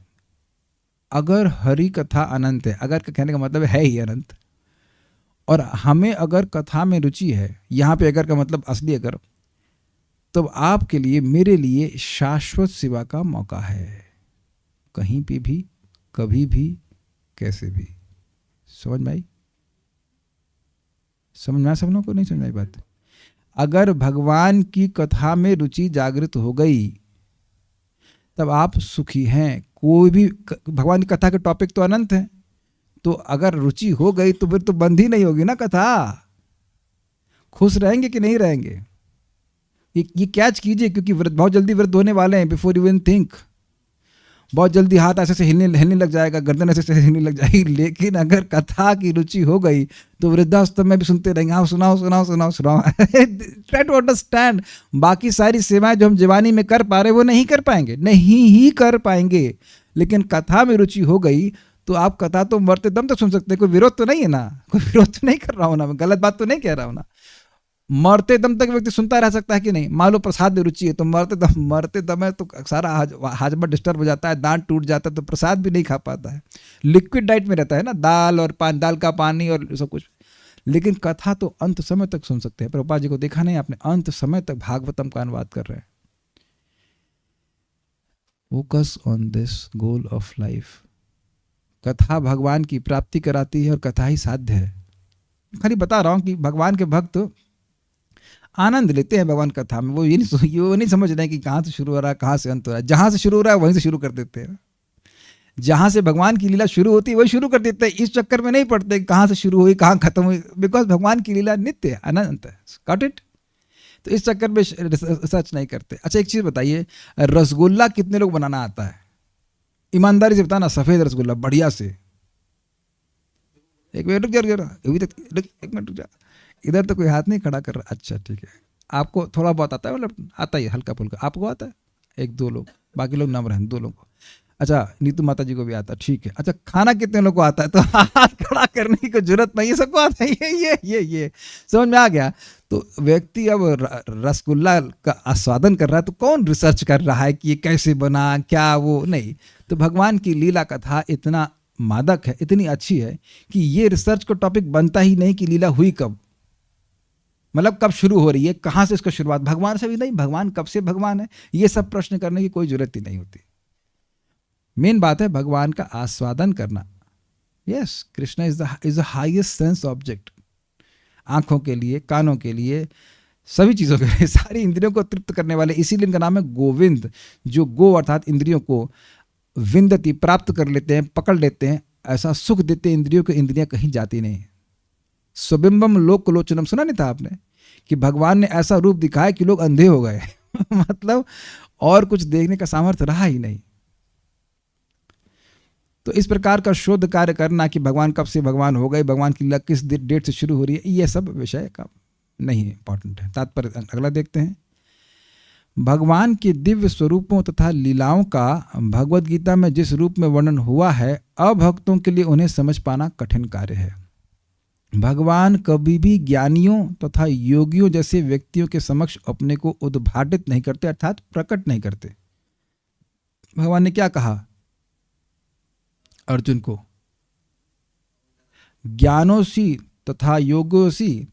अगर हरि कथा अनंत है, अगर कहने का मतलब है ही अनंत, और हमें अगर कथा में रुचि है, यहाँ पे अगर का मतलब असली अगर, तो आपके लिए मेरे लिए शाश्वत सेवा का मौका है, कहीं पे भी, कभी भी, कैसे भी। समझ में आई? समझ में सब लोगों को नहीं समझ में आई बात? अगर भगवान की कथा में रुचि जागृत हो गई तब आप सुखी हैं। कोई भी भगवान की कथा के टॉपिक तो अनंत है, तो अगर रुचि हो गई तो फिर तो बंद ही नहीं होगी ना कथा। खुश रहेंगे कि नहीं रहेंगे? ये कैच कीजिए, क्योंकि बहुत जल्दी व्रत होने वाले हैं। बिफोर यू इवन थिंक, बहुत जल्दी हाथ ऐसे से हिलने लग जाएगा, गर्दन ऐसे से हिलने लग जाएगी। लेकिन अगर कथा की रुचि हो गई तो वृद्धावस्था में भी सुनते रहेंगे, हाँ सुनाओ सुनाओ सुनाओ सुनाओ। Try to understand. बाकी सारी सेवाएं जो हम जवानी में कर पा रहे वो नहीं कर पाएंगे, नहीं ही कर पाएंगे। लेकिन कथा में रुचि हो गई तो आप कथा तो मरते दम तक सुन सकते हैं। कोई विरोध तो नहीं है ना, कोई विरोध तो नहीं कर रहा हूँ ना, मैं गलत बात तो नहीं कह रहा हूँ ना। मरते दम तक व्यक्ति सुनता रह सकता है कि नहीं? मान लो प्रसाद में रुचि है तो मरते दम है तो सारा हाजमा डिस्टर्ब हो जाता है, दांत टूट जाता है, तो प्रसाद भी नहीं खा पाता है। लिक्विड डाइट में रहता है ना, दाल और दाल का पानी और सब कुछ। लेकिन कथा तो अंत समय तक सुन सकते हैं। प्रभुपाद जी को देखा नहीं आपने, अंत समय तक भागवतम का अनुवाद कर रहे हैं। Focus on this goal of life. कथा भगवान की प्राप्ति कराती है और कथा ही साध्य है। खाली बता रहा हूं कि भगवान के भक्त आनंद लेते हैं भगवान कथा में। वो ये नहीं समझ रहे हैं कि कहाँ से शुरू हो रहा है, कहाँ से अंत हो रहा है। जहाँ से शुरू हो रहा है वहीं से शुरू कर देते हैं। जहाँ से भगवान की लीला शुरू होती है वही शुरू कर देते हैं। इस चक्कर में नहीं पड़ते कहाँ से शुरू हुई, कहाँ खत्म हुई, बिकॉज भगवान की लीला नित्य है, अनंत है। Got it? तो इस चक्कर में रिसर्च नहीं करते। अच्छा एक चीज़ बताइए, रसगुल्ला कितने लोग बनाना आता है? ईमानदारी से बताना। सफ़ेद रसगुल्ला बढ़िया से। एक मिनट रुक जा, इधर तो कोई हाथ नहीं खड़ा कर रहा। अच्छा ठीक है, आपको थोड़ा बहुत आता है, मतलब आता ही हल्का फुल्का। आपको आता है? एक दो लोग, बाकी लोग नम्र हैं, 2 लोग को। अच्छा नीतू माता जी को भी आता है, ठीक है। अच्छा खाना कितने लोग को आता है? तो हाथ खड़ा करने की कोई जरूरत नहीं है, सबको आता है। ये समझ में आ गया। तो व्यक्ति अब रसगुल्ला का आस्वादन कर रहा है तो कौन रिसर्च कर रहा है कि ये कैसे बना, क्या वो नहीं। तो भगवान की लीला कथा इतना मादक है, इतनी अच्छी है कि ये रिसर्च का टॉपिक बनता ही नहीं कि लीला हुई कब। मतलब कब शुरू हो रही है, कहाँ से इसका शुरुआत, भगवान से भी नहीं, भगवान कब से भगवान है, ये सब प्रश्न करने की कोई जरूरत ही नहीं होती। मेन बात है भगवान का आस्वादन करना। Yes, Krishna is the highest sense object. आंखों के लिए, कानों के लिए, सभी चीज़ों के लिए, सारी इंद्रियों को तृप्त करने वाले, इसीलिए इनका नाम है गोविंद। जो गो अर्थात इंद्रियों को विंदती प्राप्त कर लेते हैं, पकड़ लेते हैं, ऐसा सुख देते हैं इंद्रियों को, इंद्रियां कहीं जाती नहीं। स्वबिंबम लोकलोचनम सुना नहीं था आपने कि भगवान ने ऐसा रूप दिखाया कि लोग अंधे हो गए मतलब और कुछ देखने का सामर्थ्य रहा ही नहीं। तो इस प्रकार का शोध कार्य करना कि भगवान कब से भगवान हो गए, भगवान की लग किस डेट से शुरू हो रही है, ये सब विषय का नहीं इंपॉर्टेंट है। तात्पर्य अगला देखते हैं। भगवान के दिव्य स्वरूपों तथा लीलाओं का भगवद गीता में जिस रूप में वर्णन हुआ है, अभक्तों के लिए उन्हें समझ पाना कठिन कार्य है। भगवान कभी भी ज्ञानियों तथा योगियों जैसे व्यक्तियों के समक्ष अपने को उद्घाटित नहीं करते, अर्थात प्रकट नहीं करते। भगवान ने क्या कहा अर्जुन को? ज्ञानोसी तथा योगोसी,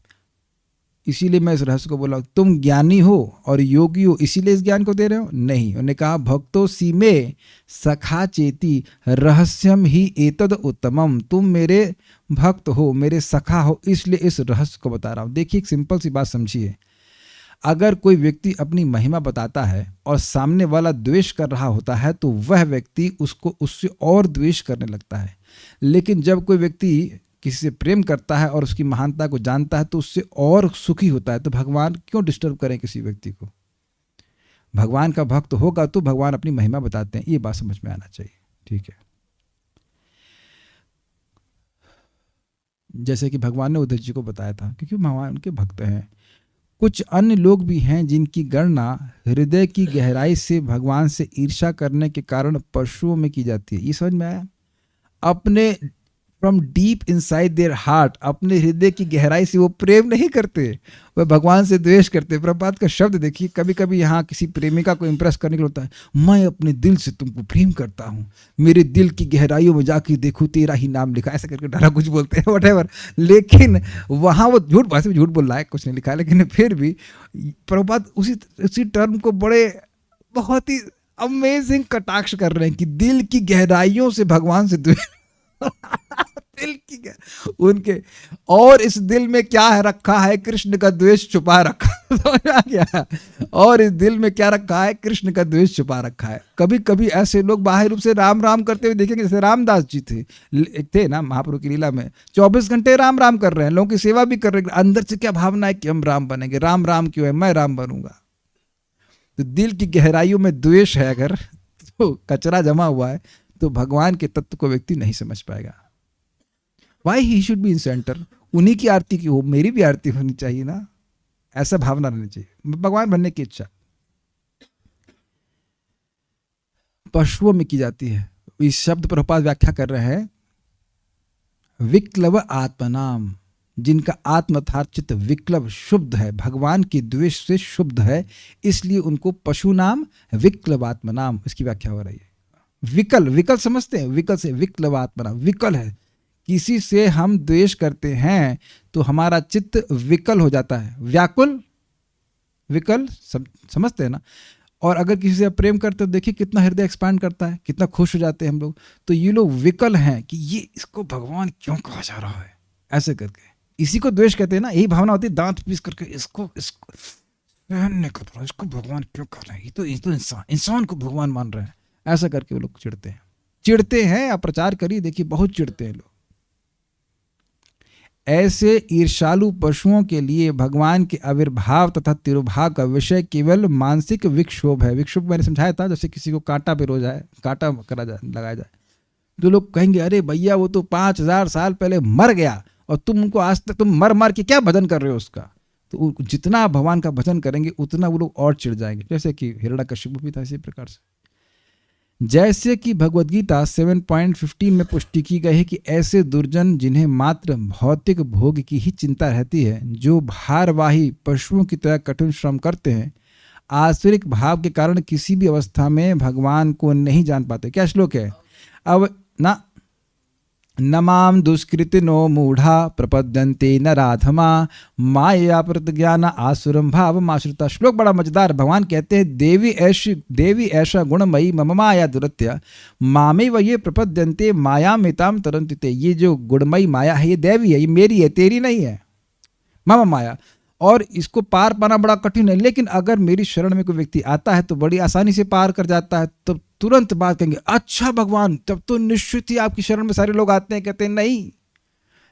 इसीलिए मैं इस रहस्य को बोला, तुम ज्ञानी हो और योगी हो, इसीलिए इस ज्ञान को दे रहे हो? नहीं, उन्होंने कहा भक्तो सी में सखा चेती रहस्यम ही एतद उत्तमम, तुम मेरे भक्त हो, मेरे सखा हो, इसलिए इस रहस्य को बता रहा हूं। देखिए एक सिंपल सी बात समझिए, अगर कोई व्यक्ति अपनी महिमा बताता है और सामने वाला द्वेष कर रहा होता है तो वह व्यक्ति उसको उससे और द्वेष करने लगता है। लेकिन जब कोई व्यक्ति किसी से प्रेम करता है और उसकी महानता को जानता है तो उससे और सुखी होता है। तो भगवान क्यों डिस्टर्ब करें किसी व्यक्ति को? भगवान का भक्त होगा तो भगवान अपनी महिमा बताते हैं, ये बात समझ में आना चाहिए। ठीक है, जैसे कि भगवान ने उद्धव जी को बताया था, क्योंकि भगवान उनके भक्त हैं। कुछ अन्य लोग भी हैं जिनकी गणना हृदय की गहराई से भगवान से ईर्ष्या करने के कारण पशुओं में की जाती है। ये समझ में आया? अपने from deep inside their heart, अपने हृदय की गहराई से वो प्रेम नहीं करते, वह भगवान से द्वेष करते। प्रभुपाद का शब्द देखिए, कभी कभी यहाँ किसी प्रेमिका को इंप्रेस करने के लिए होता है, मैं अपने दिल से तुमको प्रेम करता हूँ, मेरे दिल की गहराइयों में जाके देखो तेरा ही नाम लिखा, ऐसा करके डरा कुछ बोलते हैं वटेवर। लेकिन वहाँ वो झूठ, भाषा में झूठ बोल रहा है, कुछ नहीं लिखा है, लेकिन फिर भी प्रभुपाद उसी टर्म को बड़े बहुत ही अमेजिंग कटाक्ष कर रहे हैं कि दिल की गहराइयों से भगवान से द्वेष दिल की उनके, और इस दिल में क्या है रखा है? कृष्ण का द्वेष छुपा रखा है। और इस दिल में क्या रखा है? कृष्ण का द्वेष छुपा रखा है। कभी कभी ऐसे लोग बाहर रूप से राम राम करते हुए देखेंगे, जैसे रामदास जी थे ना महाप्रभु की लीला में, 24 घंटे राम राम कर रहे हैं, लोगों की सेवा भी कर रहे हैं, अंदर से क्या भावना है कि हम राम बनेंगे। राम राम क्यों है? मैं राम बनूंगा। तो दिल की गहराइयों में द्वेष है, अगर तो कचरा जमा हुआ है, तो भगवान के तत्व को व्यक्ति नहीं समझ पाएगा। Why he should be in center? उन्हीं की आरती की हो, मेरी भी आरती होनी चाहिए ना, ऐसा भावना रहनी चाहिए। भगवान बनने की इच्छा पशुओं में की जाती है। इस शब्द प्रभुपाद व्याख्या कर रहे हैं, विक्लव आत्मनाम, जिनका आत्म अर्थात चित्त विक्लव शुद्ध है, भगवान के द्वेष से शुद्ध है, इसलिए उनको पशु नाम विक्लव आत्मनाम, इसकी व्याख्या हो रही है। विकल, विकल समझते हैं, विकल से विक्लव आत्मनाम, विकल है, किसी से हम द्वेष करते हैं तो हमारा चित्त विकल हो जाता है। व्याकुल, विकल समझते हैं ना। और अगर किसी से प्रेम करते हैं तो देखिए कितना हृदय एक्सपांड करता है, कितना खुश हो जाते हैं हम लोग। तो ये लोग विकल हैं कि ये इसको भगवान क्यों कहा जा रहा है, ऐसे करके इसी को द्वेष कहते हैं ना। यही भावना होती है, दांत पीस करके इसको भगवान क्यों कर रहे हैं, ये तो इंसान को भगवान मान रहे हैं, ऐसा करके वो लोग चिढ़ते हैं। या प्रचार करिए, देखिए बहुत चिढ़ते हैं लोग। ऐसे ईर्षालु पशुओं के लिए भगवान के आविर्भाव तथा तिरुभाव का विषय केवल मानसिक विक्षोभ है। विक्षोभ मैंने समझाया था, जैसे किसी को कांटा पे रोजा है, कांटा लगाया जाए, तो लोग कहेंगे अरे भैया वो तो 5000 साल पहले मर गया और तुम उनको आज तक तुम मर के क्या भजन कर रहे हो उसका। तो जितना भगवान का भजन करेंगे उतना वो लोग और चिढ़ जाएंगे। जैसे कि हिरण्यकश्यप भी था इसी प्रकार से। जैसे कि भगवद गीता 7.15 में पुष्टि की गई है कि ऐसे दुर्जन जिन्हें मात्र भौतिक भोग की ही चिंता रहती है, जो भारवाही पशुओं की तरह कठिन श्रम करते हैं, आसुरिक भाव के कारण किसी भी अवस्था में भगवान को नहीं जान पाते। क्या श्लोक है? अब ना नमाम दुष्कृतिनो मूढ़ा प्रपद्यन्ते न राधमा माया प्रतिज्ञान आसुरम भाव आश्रिता। श्लोक बड़ा मजेदार। भगवान कहते हैं देवी ऐसा गुणमयी मम माया दुरत्य मामे व ये प्रपद्यन्ते माया मिताम तरंतिते। ये जो गुणमयी माया है ये देवी है, ये मेरी है, तेरी नहीं है, मम माया। और इसको पार पाना बड़ा कठिन है, लेकिन अगर मेरी शरण में कोई व्यक्ति आता है तो बड़ी आसानी से पार कर जाता है। तो तुरंत बात कहेंगे अच्छा भगवान, तब तो निश्चित ही आपकी शरण में सारे लोग आते हैं। कहते हैं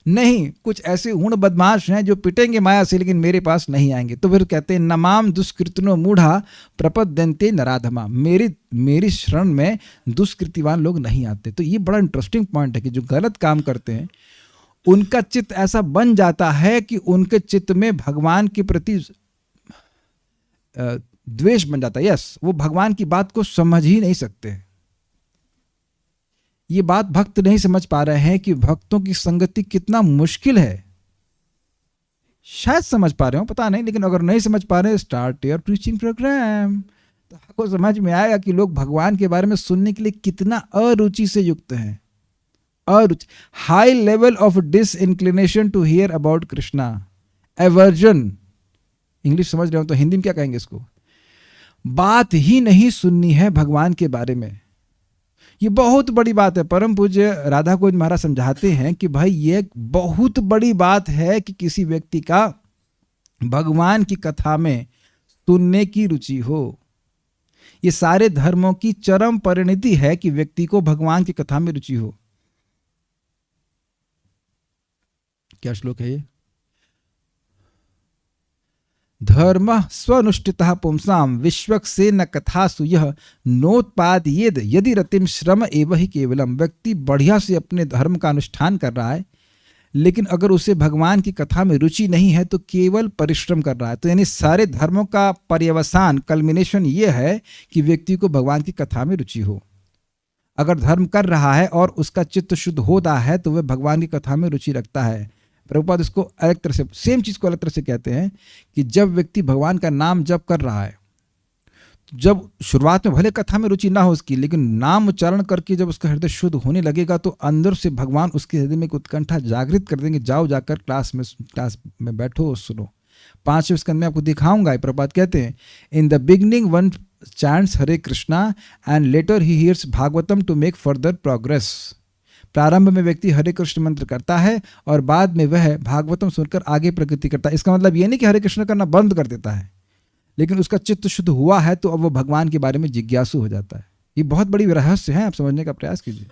नहीं, कुछ ऐसे हुण बदमाश हैं जो पिटेंगे माया से लेकिन मेरे पास नहीं आएंगे। तो फिर कहते हैं नमाम दुष्कृतिनो मूढ़ा प्रपद्यन्ते नराधमा। मेरी शरण में दुष्कृतिवान लोग नहीं आते। तो ये बड़ा इंटरेस्टिंग पॉइंट है कि जो गलत काम करते हैं उनका चित्त ऐसा बन जाता है कि उनके चित्त में भगवान के प्रति द्वेष बन जाता है। यस, वो भगवान की बात को समझ ही नहीं सकते। ये बात भक्त नहीं समझ पा रहे हैं कि भक्तों की संगति कितना मुश्किल है। शायद समझ पा रहे हो, पता नहीं, लेकिन अगर नहीं समझ पा रहे स्टार्ट योर प्रीचिंग प्रोग्राम, तो आपको समझ में आएगा कि लोग भगवान के बारे में सुनने के लिए कितना अरुचि से युक्त हैं। अरुचि, high level of disinclination to hear about Krishna, aversion. English समझ रहे हो तो हिंदी में क्या कहेंगे इसको? बात ही नहीं सुननी है भगवान के बारे में। ये बहुत बड़ी बात है। परम पूज्य राधा गोविंद महाराज समझाते हैं कि भाई ये बहुत बड़ी बात है कि किसी व्यक्ति का भगवान की कथा में सुनने की रुचि हो। ये सारे धर्मों की चरम परिणति है कि व्यक्ति को भगवान की कथा में रुचि हो। क्या श्लोक है ये? धर्म स्वनुष्ठितः पुंसाम विश्वक्से न कथासु यह नोत्पादयेद यदि रतिम श्रम एव ही केवलम। व्यक्ति बढ़िया से अपने धर्म का अनुष्ठान कर रहा है, लेकिन अगर उसे भगवान की कथा में रुचि नहीं है तो केवल परिश्रम कर रहा है। तो यानी सारे धर्मों का पर्यवसान, कल्मिनेशन ये है कि व्यक्ति को भगवान की कथा में रुचि हो। अगर धर्म कर रहा है और उसका चित्त शुद्ध होता है तो वह भगवान की कथा में रुचि रखता है। प्रभुपाद इसको अलग तरह से, सेम चीज को अलग तरह से कहते हैं कि जब व्यक्ति भगवान का नाम जप कर रहा है, जब शुरुआत में भले कथा में रुचि ना हो उसकी, लेकिन नाम उच्चारण करके जब उसका हृदय शुद्ध होने लगेगा तो अंदर से भगवान उसके हृदय में एक उत्कंठा जागृत कर देंगे। जाओ जाकर क्लास में बैठो और सुनो। 5वें स्कंद में आपको दिखाऊंगा। प्रभुपाद कहते हैं in the beginning one chants Hare Krishna and later he hears Bhagavatam to make further progress. प्रारंभ में व्यक्ति हरे कृष्ण मंत्र करता है और बाद में वह भागवतम सुनकर आगे प्रगति करता है। इसका मतलब ये नहीं कि हरे कृष्ण करना बंद कर देता है, लेकिन उसका चित्त शुद्ध हुआ है तो अब वो भगवान के बारे में जिज्ञासु हो जाता है। ये बहुत बड़ी रहस्य है, आप समझने का प्रयास कीजिए।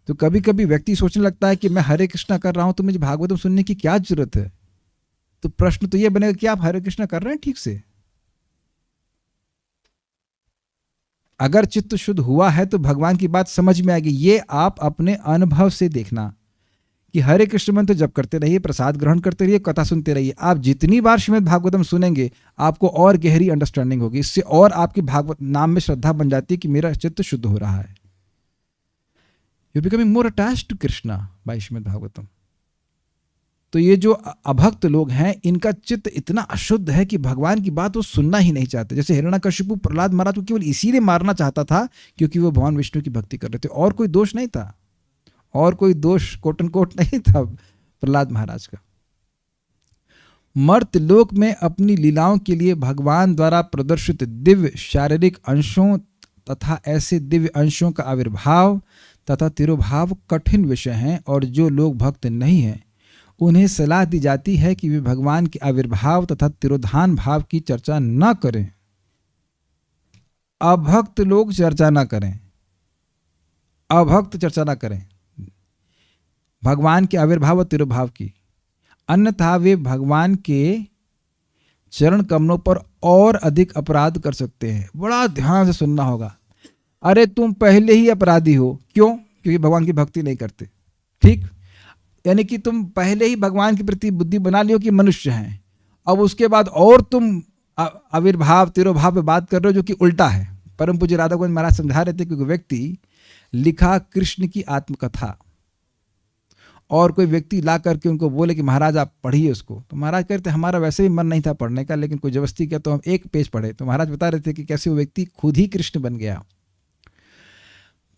तो कभी कभी व्यक्ति सोचने लगता है कि मैं हरे कृष्ण कर रहा हूं तो मुझे भागवतम सुनने की क्या जरूरत है। तो प्रश्न तो ये बनेगा कि आप हरे कृष्ण कर रहे हैं ठीक से? अगर चित्त शुद्ध हुआ है तो भगवान की बात समझ में आएगी। ये आप अपने अनुभव से देखना कि हरे कृष्ण मंत्र जप करते रहिए, प्रसाद ग्रहण करते रहिए, कथा सुनते रहिए। आप जितनी बार श्रीमद् भागवतम सुनेंगे आपको और गहरी अंडरस्टैंडिंग होगी। इससे और आपकी भागवत नाम में श्रद्धा बन जाती है कि मेरा चित्त शुद्ध हो रहा है। You becoming more attached to Krishna by Srimad Bhagavatam. तो ये जो अभक्त लोग हैं इनका चित्त इतना अशुद्ध है कि भगवान की बात वो सुनना ही नहीं चाहते। जैसे हिरण्यकशिपु प्रहलाद महाराज को केवल इसीलिए मारना चाहता था क्योंकि वो भगवान विष्णु की भक्ति कर रहे थे, और कोई दोष नहीं था, और कोई दोष कोट एंड कोट नहीं था प्रहलाद महाराज का। मर्त लोक में अपनी लीलाओं के लिए भगवान द्वारा प्रदर्शित दिव्य शारीरिक अंशों तथा ऐसे दिव्य अंशों का आविर्भाव तथा तिरोभाव कठिन विषय हैं, और जो लोग भक्त नहीं हैं उन्हें सलाह दी जाती है कि वे भगवान के आविर्भाव तथा तिरोधान भाव की चर्चा न करें। अभक्त लोग चर्चा न करें, अभक्त चर्चा न करें भगवान के आविर्भाव और तिरोभाव की, अन्यथा वे भगवान के चरण कमलों पर और अधिक अपराध कर सकते हैं। बड़ा ध्यान से सुनना होगा। अरे तुम पहले ही अपराधी हो। क्यों? क्योंकि भगवान की भक्ति नहीं करते। ठीक, यानी कि तुम पहले ही भगवान के प्रति बुद्धि बना लियो कि मनुष्य हैं, अब उसके बाद और तुम आविर्भाव तिरोभाव पे बात कर रहे हो जो कि उल्टा है। परम पूज्य राधा गोविंद महाराज समझा रहे थे कि व्यक्ति लिखा कृष्ण की आत्मकथा और कोई व्यक्ति ला करके उनको बोले कि महाराज आप पढ़िए उसको, तो महाराज कहते हमारा वैसे भी मन नहीं था पढ़ने का, लेकिन कोई जबरदस्ती किया तो हम एक पेज पढ़े। तो महाराज बता रहे थे कि कैसे वो व्यक्ति खुद ही कृष्ण बन गया।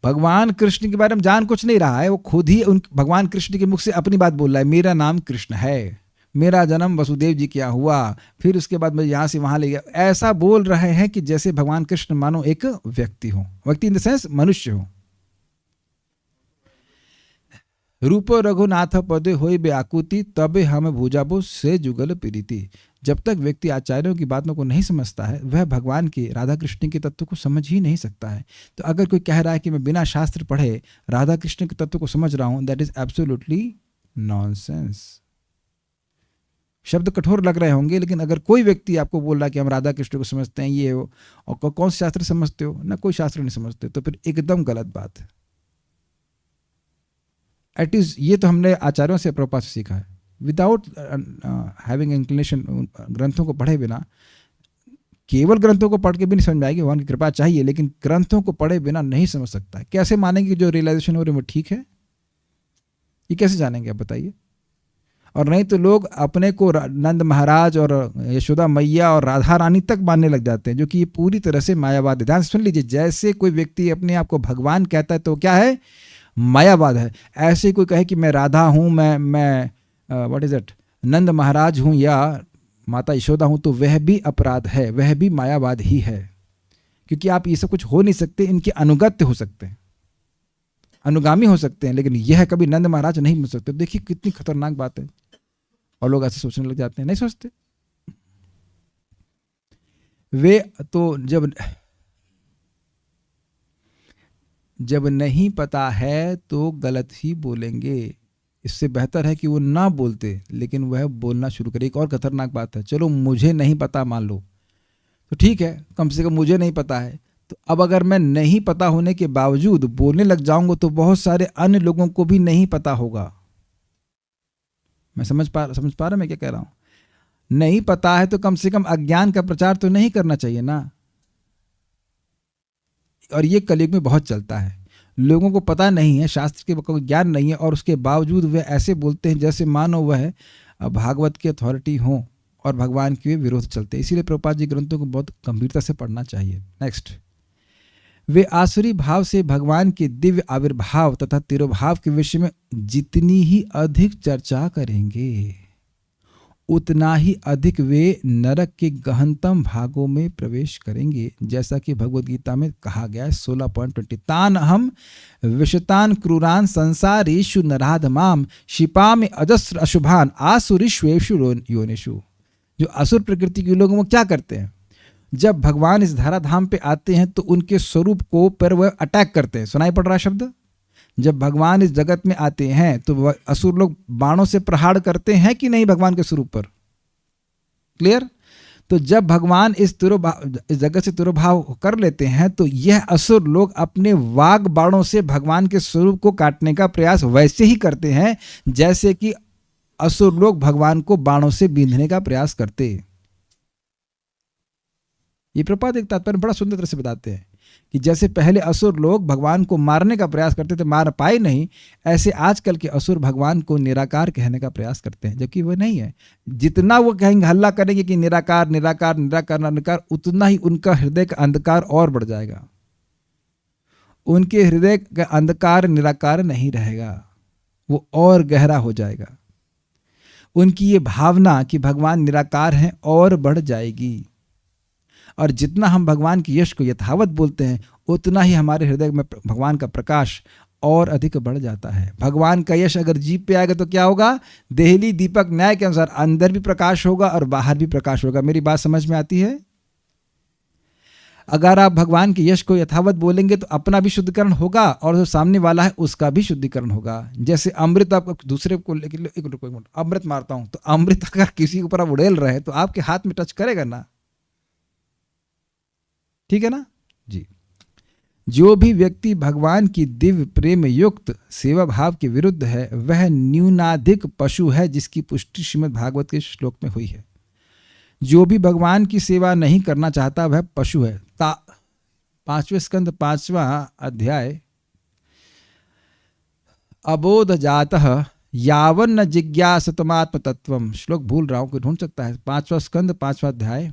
भगवान कृष्ण के बारे में जान कुछ नहीं रहा है, वो खुद ही उन भगवान कृष्ण के मुख से अपनी बात बोल रहा है, मेरा नाम कृष्ण है, मेरा जन्म वसुदेव जी क्या हुआ, फिर उसके बाद मैं यहाँ से वहाँ ले गया, ऐसा बोल रहे हैं कि जैसे भगवान कृष्ण मानो एक व्यक्ति हो, व्यक्ति इन द सेंस मनुष्य हो। रूप रघुनाथ पदे होय व्याकुति तबे हम भुजाबो से जुगल प्रीति। जब तक व्यक्ति आचार्यों की बातों को नहीं समझता है वह भगवान के राधा कृष्ण के तत्व को समझ ही नहीं सकता है। तो अगर कोई कह रहा है कि मैं बिना शास्त्र पढ़े राधा कृष्ण के तत्व को समझ रहा हूं, दैट इज एब्सोल्युटली नॉनसेंस। शब्द कठोर लग रहे होंगे, लेकिन अगर कोई व्यक्ति आपको बोल रहा है कि हम राधा कृष्ण को समझते हैं ये वो, और कौन से शास्त्र समझते हो ना, कोई शास्त्र नहीं समझते, तो फिर एकदम गलत बात है। एट इज ये तो हमने आचार्यों से प्रभुपाद से सीखा है, विदाउट हैविंग इंक्लिनेशन, ग्रंथों को पढ़े बिना, केवल ग्रंथों को पढ़ के भी नहीं समझ में आएगी, भगवान की कृपा चाहिए, लेकिन ग्रंथों को पढ़े बिना नहीं समझ सकता है। कैसे मानेंगे कि जो रियलाइजेशन हो रही है वो ठीक है? ये कैसे जानेंगे आप बताइए? और नहीं तो लोग अपने को नंद महाराज और यशोदा मैया और राधा रानी तक मानने लग जाते हैं, जो कि ये पूरी तरह से मायावाद है। ध्यान से सुन लीजिए, जैसे कोई व्यक्ति अपने आप को भगवान कहता है तो क्या है? मायावाद है। ऐसे कोई कहे कि मैं राधा हूँ, मैं व्हाट इज इट, नंद महाराज हूँ या माता यशोदा हूँ, तो वह भी अपराध है, वह भी मायावाद ही है। क्योंकि आप ये सब कुछ हो नहीं सकते, इनके अनुगत्य हो सकते हैं, अनुगामी हो सकते हैं, लेकिन यह कभी नंद महाराज नहीं बन सकते। देखिए कितनी खतरनाक बात है, और लोग ऐसे सोचने लग जाते हैं, नहीं सोचते। वे तो जब नहीं पता है तो गलत ही बोलेंगे। इससे बेहतर है कि वो ना बोलते, लेकिन वह बोलना शुरू करे। एक और खतरनाक बात है, चलो मुझे नहीं पता मान लो, तो ठीक है, कम से कम मुझे नहीं पता है। तो अब अगर मैं नहीं पता होने के बावजूद बोलने लग जाऊंगा तो बहुत सारे अन्य लोगों को भी नहीं पता होगा। मैं समझ पा रहा मैं क्या कह रहा हूं? नहीं पता है तो कम से कम अज्ञान का प्रचार तो नहीं करना चाहिए ना। और ये कलयुग में बहुत चलता है, लोगों को पता नहीं है, शास्त्र के कोई ज्ञान नहीं है, और उसके बावजूद वे ऐसे बोलते हैं जैसे मानो वह भागवत की अथॉरिटी हो और भगवान के विरोध चलते हैं। इसीलिए प्रभुपाद जी ग्रंथों को बहुत गंभीरता से पढ़ना चाहिए। नेक्स्ट, वे आसुरी भाव से भगवान के दिव्य आविर्भाव तथा तिरोभाव के विषय में जितनी ही अधिक चर्चा करेंगे उतना ही अधिक वे नरक के गहनतम भागों में प्रवेश करेंगे। जैसा कि भगवद गीता में कहा गया है 16.20, तान हम विशतान क्रूरान संसारेषु नराधमाम शिपाम अजस्र अशुभान आसुरीष्वेषु योनिषु। जो असुर प्रकृति के लोग वो क्या करते हैं? जब भगवान इस धराधाम पे आते हैं तो उनके स्वरूप को पर वह अटैक करते हैं। सुनाई पड़ रहा शब्द? जब भगवान इस जगत में आते हैं तो असुर लोग बाणों से प्रहार करते हैं कि नहीं भगवान के स्वरूप पर? क्लियर? तो जब भगवान इस जगत से तिरोभाव कर लेते हैं तो यह असुर लोग अपने वाग बाणों से भगवान के स्वरूप को काटने का प्रयास वैसे ही करते हैं जैसे कि असुर लोग भगवान को बाणों से बींधने का प्रयास करते। ये प्रपात एक तात्पर्य बड़ा सुंदर तरह से बताते हैं कि जैसे पहले असुर लोग भगवान को मारने का प्रयास करते थे, मार पाए नहीं, ऐसे आजकल के असुर भगवान को निराकार कहने का प्रयास करते हैं, जबकि वह नहीं है। जितना वो कहेंगे, हल्ला करेंगे कि निराकार निराकार निराकार निराकार, उतना ही उनका हृदय का अंधकार और बढ़ जाएगा। उनके हृदय का अंधकार निराकार नहीं रहेगा, वो और गहरा हो जाएगा। उनकी ये भावना कि भगवान निराकार हैं और बढ़ जाएगी। और जितना हम भगवान की यश को यथावत बोलते हैं उतना ही हमारे हृदय में भगवान का प्रकाश और अधिक बढ़ जाता है। भगवान का यश अगर जीभ पे आएगा तो क्या होगा? देहली दीपक न्याय के अनुसार अंदर भी प्रकाश होगा और बाहर भी प्रकाश होगा। मेरी बात समझ में आती है? अगर आप भगवान के यश को यथावत बोलेंगे तो अपना भी शुद्धिकरण होगा और जो सामने वाला है उसका भी शुद्धिकरण होगा। जैसे अमृत आप दूसरे को अमृत मारता हूं तो अमृत अगर किसी के ऊपर आप उड़ेल रहे हैं तो आपके हाथ में टच करेगा ना, ठीक है ना जी। जो भी व्यक्ति भगवान की दिव्य प्रेम युक्त सेवा भाव के विरुद्ध है वह न्यूनाधिक पशु है, जिसकी पुष्टि श्रीमद् भागवत के श्लोक में हुई है। जो भी भगवान की सेवा नहीं करना चाहता वह पशु है। 5वें स्कंद 5वां अध्याय, अबोध जातः यावन्न जिज्ञासतमात्म तत्वम। श्लोक भूल रहा हूं, कोई ढूंढ सकता है? 5वां स्कंद 5वां अध्याय,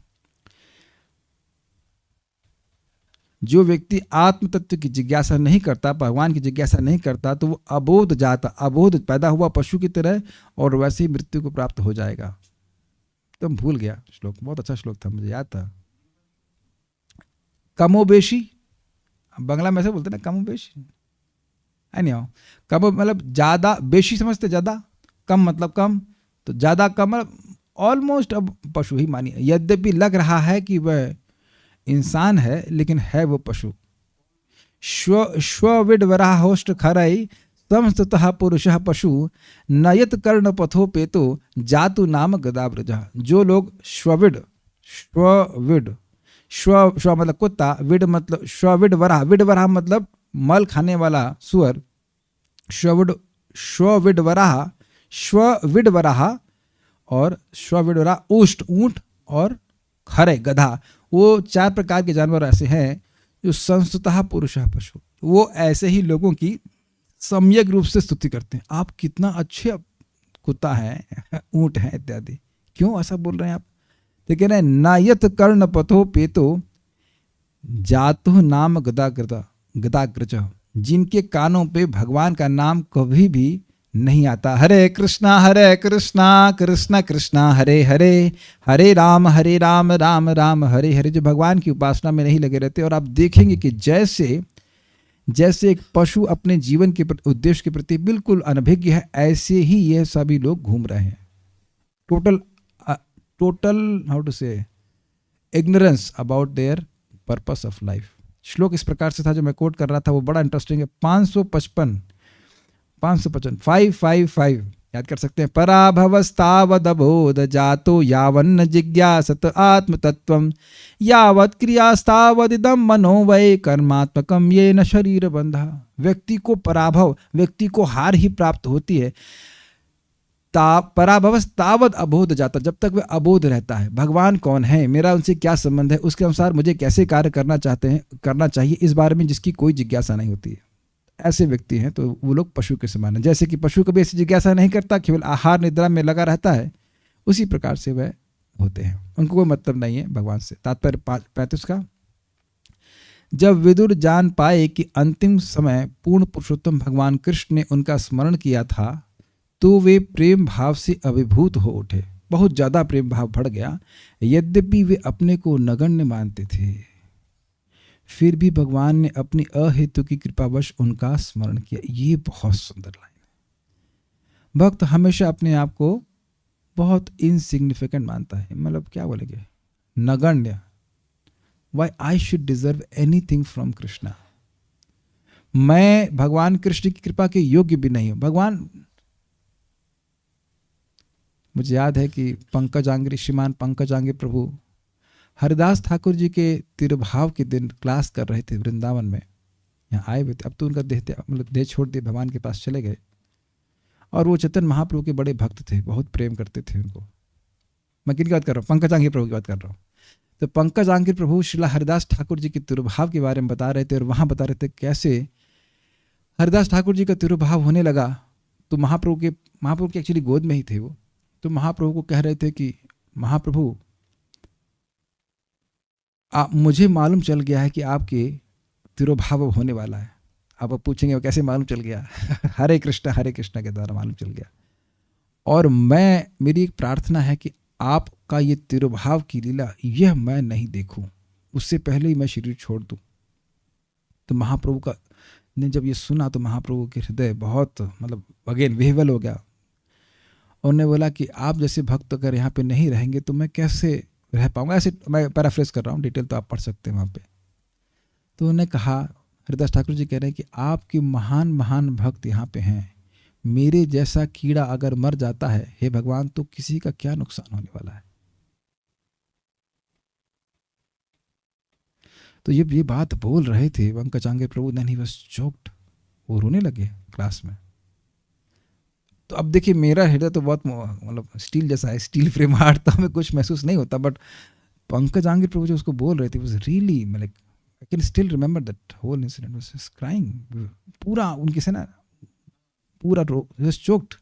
जो व्यक्ति आत्म तत्व की जिज्ञासा नहीं करता, भगवान की जिज्ञासा नहीं करता, तो वो अबोध जाता, अबोध पैदा हुआ पशु की तरह और वैसे ही मृत्यु को प्राप्त हो जाएगा। तुम भूल गया श्लोक, बहुत अच्छा श्लोक था, मुझे याद था। कमोबेशी, बंगला में से बोलते ना कमोबेशी, नहीं आओ, कमो मतलब ज्यादा, बेशी समझते ज्यादा, कम मतलब कम, तो ज्यादा कम ऑलमोस्ट अब पशु ही मानिए। यद्यपि लग रहा है कि वह इंसान है, लेकिन है वो पशु। श्वविड वराहोष्ट खरई समस्ततः पुरुषः पशु नयत कर्ण पथोपेतो जातु नाम गदाव्रजः। जो लोग श्वविड, श्व मतलब कुत्ता, विड मतलब श्वविड वराह, विड वराह मतलब मल खाने वाला सुअर, श्वविड वराह और श्वविड वराह ऊष्ट ऊंट और खरे गधा, वो 4 प्रकार के जानवर ऐसे हैं जो संस्तुतः पुरुषः पशु, वो ऐसे ही लोगों की सम्यक रूप से स्तुति करते हैं। आप कितना अच्छे कुत्ता है, ऊंट है इत्यादि। क्यों ऐसा बोल रहे हैं आप? तो कह रहे हैं नायत कर्ण पथो पेतो जातु नाम गदाग्रज, जिनके कानों पे भगवान का नाम कभी भी नहीं आता। हरे कृष्णा कृष्ण कृष्णा हरे हरे, हरे राम राम राम हरे हरे। जो भगवान की उपासना में नहीं लगे रहते। और आप देखेंगे कि जैसे एक पशु अपने जीवन के उद्देश्य के प्रति बिल्कुल अनभिज्ञ है, ऐसे ही ये सभी लोग घूम रहे हैं। टोटल हाउ टू से ignorance about their purpose of life. श्लोक इस प्रकार से था जो मैं कोट कर रहा था, वो बड़ा इंटरेस्टिंग है। 555 555 याद कर सकते हैं। पराभवस्तावदबोध जातो यावन्न जिज्ञासत आत्मतत्वम यावत् क्रियास्तावदिदम मनो वै कर्मात्मकम ये न शरीर बंधा। व्यक्ति को पराभव, व्यक्ति को हार ही प्राप्त होती है। पराभवस्तावद अबोध जाता, जब तक वह अबोध रहता है। भगवान कौन है, मेरा उनसे क्या संबंध है, उसके अनुसार मुझे कैसे कार्य करना चाहिए, इस बारे में जिसकी कोई जिज्ञासा नहीं होती है, ऐसे व्यक्ति हैं तो वो लोग पशु के समान हैं। जैसे कि पशु कभी ऐसी जिज्ञासा नहीं करता, केवल आहार निद्रा में लगा रहता है, उसी प्रकार से वह होते हैं, उनको कोई मतलब नहीं है भगवान से। तात्पर्य 35 का, जब विदुर जान पाए कि अंतिम समय पूर्ण पुरुषोत्तम भगवान कृष्ण ने उनका स्मरण किया था, तो वे प्रेम भाव से अभिभूत हो उठे। बहुत ज़्यादा प्रेम भाव बढ़ गया। यद्यपि वे अपने को नगण्य मानते थे, फिर भी भगवान ने अपनी अहेतु की कृपावश उनका स्मरण किया। ये बहुत सुंदर लाइन है। भक्त हमेशा अपने आप को बहुत इनसिग्निफिकेंट मानता है, मतलब क्या बोलेंगे, नगण्य। Why I should deserve anything from Krishna, मैं भगवान कृष्ण की कृपा के योग्य भी नहीं हूं। भगवान, मुझे याद है कि श्रीमान पंकजांगी प्रभु हरिदास ठाकुर जी के तिरुभाव के दिन क्लास कर रहे थे वृंदावन में, यहाँ आए हुए थे। अब तो उनका देह छोड़ दिए, भगवान के पास चले गए। और वो चैतन्य महाप्रभु के बड़े भक्त थे, बहुत प्रेम करते थे उनको। मैं किनकी बात कर रहा हूँ? पंकजांगी प्रभु की बात कर रहा हूँ। तो पंकजांगी प्रभु श्रीला हरिदास ठाकुर जी के तिरुभाव के बारे में बता रहे थे, और वहाँ बता रहे थे कैसे हरिदास ठाकुर जी का तिरुभाव होने लगा। तो महाप्रभु की एक्चुअली गोद में ही थे वो। तो महाप्रभु को कह रहे थे कि महाप्रभु, मुझे मालूम चल गया है कि आपके तिरुभाव होने वाला है। आप पूछेंगे वो कैसे मालूम चल गया? हरे कृष्णा के द्वारा मालूम चल गया। और मेरी एक प्रार्थना है कि आपका ये तिरुभाव की लीला यह मैं नहीं देखूं, उससे पहले ही मैं शरीर छोड़ दूं। तो महाप्रभु का ने जब ये सुना तो महाप्रभु के हृदय बहुत अगेन विह्वल हो गया। उन्होंने बोला कि आप जैसे भक्त अगर यहाँ पे नहीं रहेंगे तो मैं कैसे रह पाऊंगा। ऐसे मैं पैराफ्रेज कर रहा हूँ, डिटेल तो आप पढ़ सकते हैं वहाँ पे। तो उन्होंने कहा, हरिदास ठाकुर जी कह रहे हैं कि आपके महान महान भक्त यहाँ पे हैं, मेरे जैसा कीड़ा अगर मर जाता है, हे भगवान, तो किसी का क्या नुकसान होने वाला है। तो ये बात बोल रहे थे पंकजांगी प्रभु, देन ही वाज चोक्ड, वो रोने लगे क्लास में। तो अब देखिए मेरा हृदय तो बहुत स्टील जैसा है, स्टील फ्रेम हार्ट, तो हमें कुछ महसूस नहीं होता। बट पंकजांगी प्रभु जो उसको बोल रहे थे, was really I can still remember that whole incident, was just crying. पूरा उनके से ना पूरा वाज चोक्ड।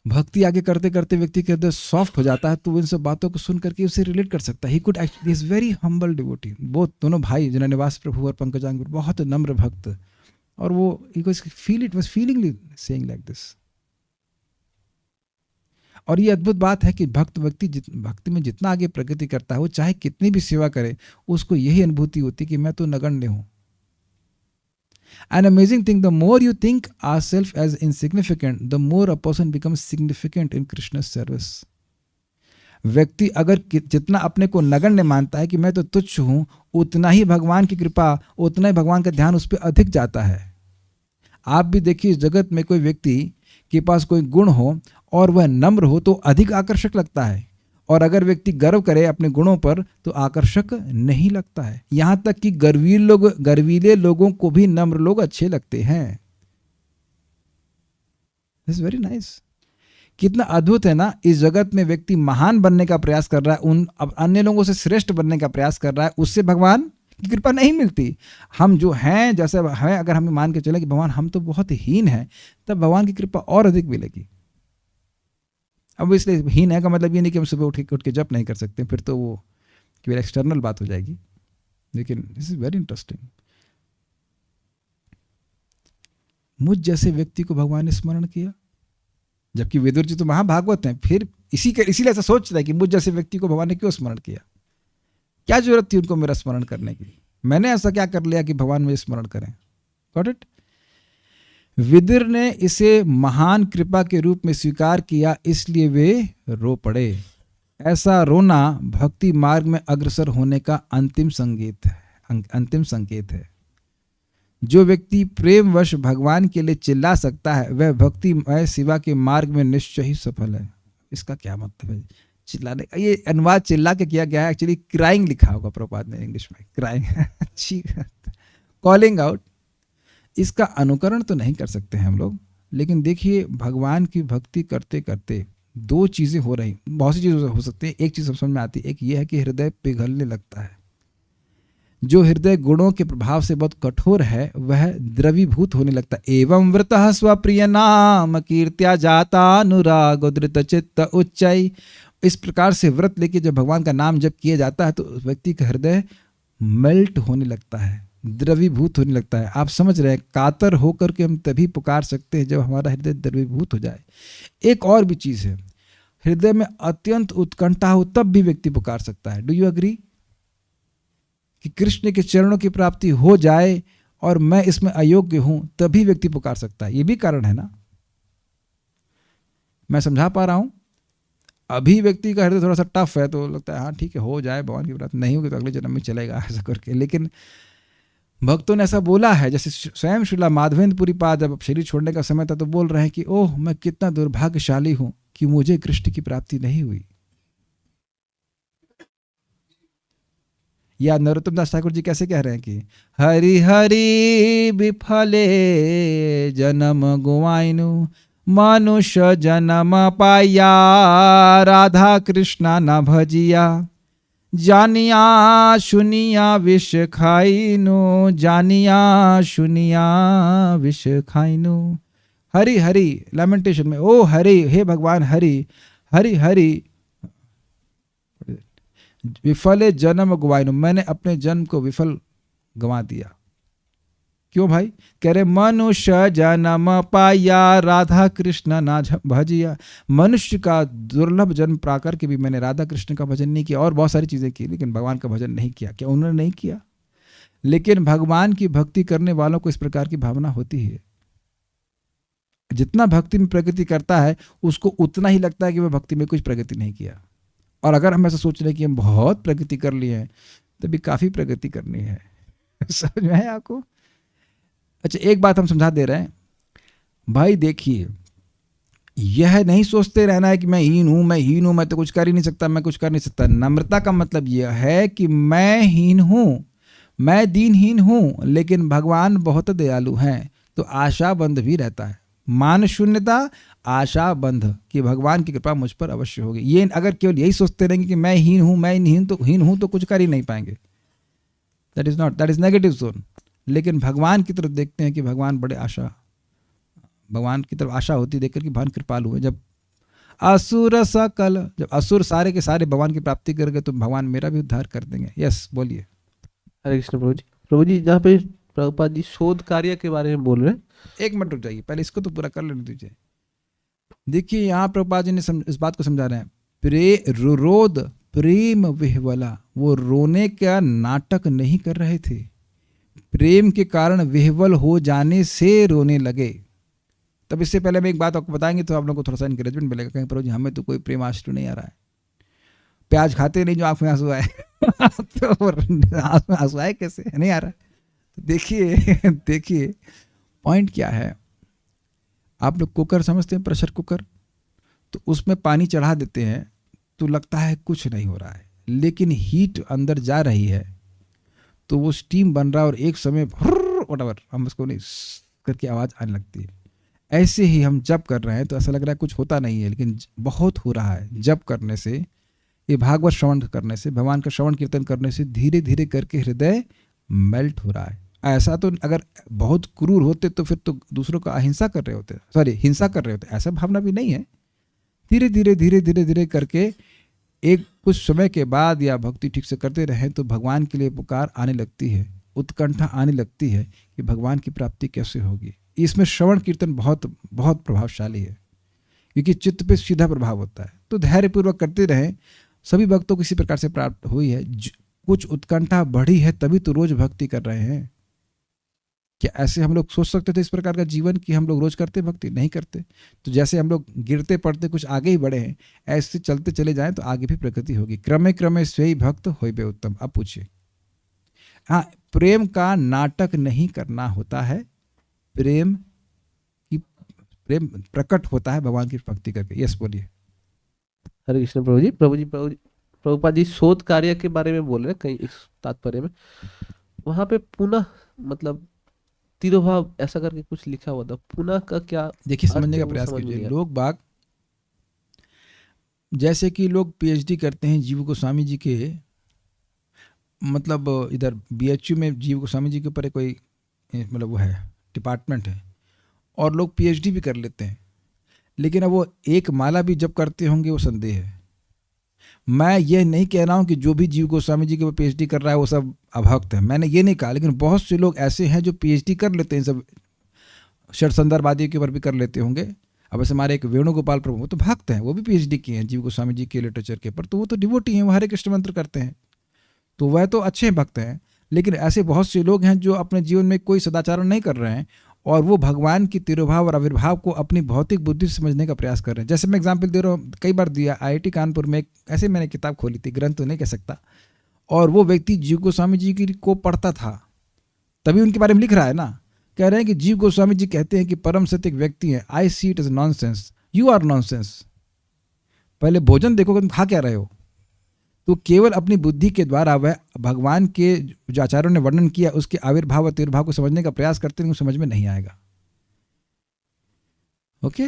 भक्ति आगे करते करते व्यक्ति के हृदय सॉफ्ट हो जाता है, तो वो इन सब बातों को सुन करके उसे रिलेट कर सकता है। He could actually is very humble devotee. वो दोनों भाई जिन्होंने प्रभु और पंकजांग, बहुत नम्र भक्त, और वो he was feel it was feelingly saying like this. और ये अद्भुत बात है कि भक्ति में जितना आगे प्रगति करता है, वो चाहे कितनी भी सेवा करे, उसको यही अनुभूति होती कि मैं तो नगण्य हूं। An amazing thing, the more you think ourselves as insignificant, the more a person becomes significant in Krishna's service. व्यक्ति अगर जितना अपने को नगण्य मानता है कि मैं तो तुच्छ हूं, उतना ही भगवान की कृपा, उतना ही भगवान का ध्यान उस पर अधिक जाता है। आप भी देखिए, इस जगत में कोई व्यक्ति के पास कोई गुण हो और वह नम्र हो तो अधिक आकर्षक लगता है, और अगर व्यक्ति गर्व करे अपने गुणों पर तो आकर्षक नहीं लगता है। यहां तक कि गर्वीले लोगों को भी नम्र लोग अच्छे लगते हैं। This is very nice. कितना अद्भुत है ना, इस जगत में व्यक्ति महान बनने का प्रयास कर रहा है, अब अन्य लोगों से श्रेष्ठ बनने का प्रयास कर रहा है, उससे भगवान की कृपा नहीं मिलती। हम जो हैं, जैसे हैं, अगर हमें मान के चले कि भगवान हम तो बहुत हीन हैं, तब भगवान की कृपा और अधिक मिलेगी। अब इसलिए हीन है का मतलब ये नहीं कि हम सुबह उठ के जप नहीं कर सकते, फिर तो वो केवल एक्सटर्नल बात हो जाएगी। लेकिन दिस इज वेरी इंटरेस्टिंग। मुझ जैसे व्यक्ति को भगवान ने स्मरण किया, जबकि विदुर जी तो महाभागवत हैं, फिर इसीलिए ऐसा सोच रहा है कि मुझ जैसे व्यक्ति को भगवान ने क्यों स्मरण किया, क्या जरूरत थी उनको मेरा स्मरण करने की, मैंने ऐसा क्या कर लिया कि भगवान मुझे स्मरण करें। Got it? विदुर ने इसे महान कृपा के रूप में स्वीकार किया, इसलिए वे रो पड़े। ऐसा रोना भक्ति मार्ग में अग्रसर होने का अंतिम संकेत है। जो व्यक्ति प्रेमवश भगवान के लिए चिल्ला सकता है, वह भक्तिमय सेवा के मार्ग में निश्चय ही सफल है। इसका क्या मतलब है चिल्लाने का? ये अनुवाद चिल्ला के किया गया है, एक्चुअली क्राइंग लिखा होगा प्रभुपाद ने इंग्लिश में, क्राइंग अच्छी कॉलिंग आउट। इसका अनुकरण तो नहीं कर सकते हैं हम लोग, लेकिन देखिए भगवान की भक्ति करते करते दो चीज़ें हो रही, बहुत सी चीज़ें हो सकती है। एक चीज़ समझ में आती है, एक ये है कि हृदय पिघलने लगता है। जो हृदय गुणों के प्रभाव से बहुत कठोर है, वह द्रवीभूत होने लगता है। एवं व्रतः स्वप्रिय नाम कीर्त्या जाता अनुराग धृत चित्त उच्चई। इस प्रकार से व्रत लेके जब भगवान का नाम जब किया जाता है तो व्यक्ति का हृदय मेल्ट होने लगता है, द्रवीभूत होने लगता है। आप समझ रहे हैं, कातर होकर के हम तभी पुकार सकते हैं जब हमारा हृदय द्रवीभूत हो जाए। एक और भी चीज़ है, हृदय में अत्यंत उत्कंठा हो तब भी व्यक्ति पुकार सकता है। डू यू एग्री कि कृष्ण के चरणों की प्राप्ति हो जाए और मैं इसमें अयोग्य हूं, तभी व्यक्ति पुकार सकता है? ये भी कारण है ना। मैं समझा पा रहा हूं? अभी व्यक्ति का हृदय थोड़ा सा टफ है तो लगता है हाँ ठीक है, हो जाए, भगवान की प्राप्ति नहीं होगी तो अगले जन्म में चलेगा ऐसा करके। लेकिन भक्तों ने ऐसा बोला है, जैसे स्वयं श्रीला माधवेंद्रपुरी पाद जब शरीर छोड़ने का समय था तो बोल रहे हैं कि ओह मैं कितना दुर्भाग्यशाली हूं कि मुझे कृष्ण की प्राप्ति नहीं हुई। या नरोत्तम दास ठाकुर जी कैसे कह रहे हैं कि हरि हरि विफले जन्म गुआइनु, मनुष्य जन्म पाया राधा कृष्णा न भजिया, जानिया सुनिया विष खाइनु, जानिया सुनिया विष खाइनु। हरि हरि लैमेंटेशन में, ओ हरि, हे भगवान हरि, हरि हरि विफले जन्म गवाइनु, मैंने अपने जन्म को विफल गंवा दिया। क्यों भाई? कह रहे मनुष्य जन्म पाया राधा कृष्ण ना भजिया। मनुष्य का दुर्लभ जन्म पाकर के भी मैंने राधा कृष्ण का भजन नहीं किया, और बहुत सारी चीजें की, लेकिन भगवान का भजन नहीं किया। क्या उन्होंने नहीं किया? लेकिन भगवान की भक्ति करने वालों को इस प्रकार की भावना होती है। जितना भक्ति में प्रगति करता है उसको उतना ही लगता है कि वह भक्ति में कुछ प्रगति नहीं किया। और अगर हम ऐसा सोच रहे हैं कि हम बहुत प्रगति कर लिए हैं, तभी काफी प्रगति करनी है। समझ में है आपको? अच्छा, एक बात हम समझा दे रहे हैं भाई, देखिए यह नहीं सोचते रहना है कि मैं हीन हूं, मैं हीन हूं, मैं तो कुछ कर ही नहीं सकता, मैं कुछ कर नहीं सकता। नम्रता का मतलब यह है कि मैं हीन हूं, मैं दीनहीन हूं, लेकिन भगवान बहुत दयालु हैं, तो आशाबंध भी रहता है। मान शून्यता, आशा बंध कि भगवान की कृपा मुझ पर अवश्य होगी। ये अगर केवल यही सोचते रहेंगे कि मैं हीन हूं, मैं हीन हूं तो कुछ कर ही नहीं पाएंगे। That is negative zone. लेकिन भगवान की तरफ देखते हैं कि भगवान बड़े भगवान की तरफ आशा होती देख कर कि भगवान कृपालु है। जब असुर सकल, जब असुर सारे के सारे भगवान की प्राप्ति कर गए तो भगवान मेरा भी उद्धार कर देंगे। यस बोलिए। हरे कृष्ण प्रभु जी। प्रभु जी जहाँ पे प्रभुपाद जी शोध कार्य के बारे में बोल रहे हैं, एक मिनट रुक जाइए, पहले इसको तो पूरा कर लेने दीजिए। देखिए यहाँ प्रभुपाद जी ने इस बात को समझा रहे हैं, रुरोध प्रेम विह्वला, वो रोने का नाटक नहीं कर रहे थे, प्रेम के कारण विह्वल हो जाने से रोने लगे। तब इससे पहले मैं एक बात आपको बताएंगे तो आप लोगों को थोड़ा सा इंकरेजमेंट मिलेगा, कहीं प्रभु जी हमें तो कोई प्रेम आंसू नहीं आ रहा है, प्याज खाते नहीं जो आंख में आंसू आए तो आंसू आए कैसे, नहीं आ रहा। तो देखिए पॉइंट क्या है, आप लोग कुकर समझते हैं, प्रेशर कुकर, तो उसमें पानी चढ़ा देते हैं तो लगता है कुछ नहीं हो रहा है, लेकिन हीट अंदर जा रही है तो वो स्टीम बन रहा है और एक समय व्हाटएवर हम उसको नहीं करके आवाज़ आने लगती है। ऐसे ही हम जप कर रहे हैं तो ऐसा लग रहा है कुछ होता नहीं है, लेकिन बहुत हो रहा है। जप करने से, ये भागवत श्रवण करने से, भगवान का श्रवण कीर्तन करने से धीरे धीरे करके हृदय मेल्ट हो रहा है। ऐसा तो अगर बहुत क्रूर होते तो फिर तो दूसरों का अहिंसा कर रहे होते, सॉरी हिंसा कर रहे होते, ऐसा भावना भी नहीं है। धीरे धीरे करके एक कुछ समय के बाद या भक्ति ठीक से करते रहें तो भगवान के लिए पुकार आने लगती है, उत्कंठा आने लगती है कि भगवान की प्राप्ति कैसे होगी। इसमें श्रवण कीर्तन बहुत बहुत प्रभावशाली है, क्योंकि चित्त पे सीधा प्रभाव होता है। तो धैर्यपूर्वक करते रहें, सभी भक्तों को इसी प्रकार से प्राप्त हुई है। कुछ उत्कंठा बढ़ी है तभी तो रोज भक्ति कर रहे हैं। क्या ऐसे हम लोग सोच सकते थे इस प्रकार का जीवन कि हम लोग रोज करते भक्ति? नहीं करते। तो जैसे हम लोग गिरते पड़ते कुछ आगे ही बढ़े हैं, ऐसे चलते चले जाएं तो आगे भी प्रगति होगी। क्रमे क्रमे स्वयं भक्त होइबे उत्तम। अब पूछिए। हाँ, प्रेम का नाटक नहीं करना होता है, प्रेम प्रकट होता है भगवान की भक्ति करके। यस बोलिए। हरे कृष्ण प्रभु जी। प्रभुपाद जी शोध कार्य के बारे में बोल रहे हैं कहीं इस तात्पर्य में, वहां पे पुनः मतलब तिरोभाव ऐसा करके कुछ लिखा हुआ था, पुनः का क्या? देखिए समझने का प्रयास कीजिए। लोग बाग जैसे कि लोग पीएचडी करते हैं जीव गोस्वामी जी के, मतलब इधर बीएचयू में जीव गोस्वामी जी के ऊपर कोई मतलब वो है डिपार्टमेंट है, और लोग पीएचडी भी कर लेते हैं, लेकिन अब वो एक माला भी जब करते होंगे वो संदेह है। मैं ये नहीं कह रहा हूँ कि जो भी जीव गोस्वामी जी के ऊपर पीएचडी कर रहा है वो सब अभक्त है, मैंने ये नहीं कहा, लेकिन बहुत से लोग ऐसे हैं जो पीएचडी कर लेते हैं, सब षट्संदर्भवादी के ऊपर भी कर लेते होंगे। अब ऐसे हमारे एक वेणुगोपाल प्रभु, वो तो भक्त हैं, वो भी पीएचडी किए हैं जीव गोस्वामी जी के लिटरेचर के ऊपर, तो वो तो डिवोटी हैं, वो हरे कृष्ण मंत्र करते हैं, तो वह तो अच्छे भक्त हैं। लेकिन ऐसे बहुत से लोग हैं जो अपने जीवन में कोई सदाचारण नहीं कर रहे हैं और वो भगवान की तिरुभाव और आविर्भाव को अपनी भौतिक बुद्धि से समझने का प्रयास कर रहे हैं। जैसे मैं एग्जाम्पल दे रहा हूँ, कई बार दिया, आईआईटी कानपुर में ऐसे मैंने किताब खोली थी, ग्रंथ तो नहीं कह सकता, और वो व्यक्ति जीव गोस्वामी जी की को पढ़ता था, तभी उनके बारे में लिख रहा है ना, कह रहे हैं कि जीव गोस्वामी जी कहते हैं कि परम सत्य एक व्यक्ति है, I see it is nonsense, you are nonsense. पहले भोजन देखो तुम खा क्या रहे हो। तो केवल अपनी बुद्धि के द्वारा वह भगवान के जो आचार्यों ने वर्णन किया उसके आविर्भाव और तिरुभाव को समझने का प्रयास करते हैं, समझ में नहीं आएगा। ओके,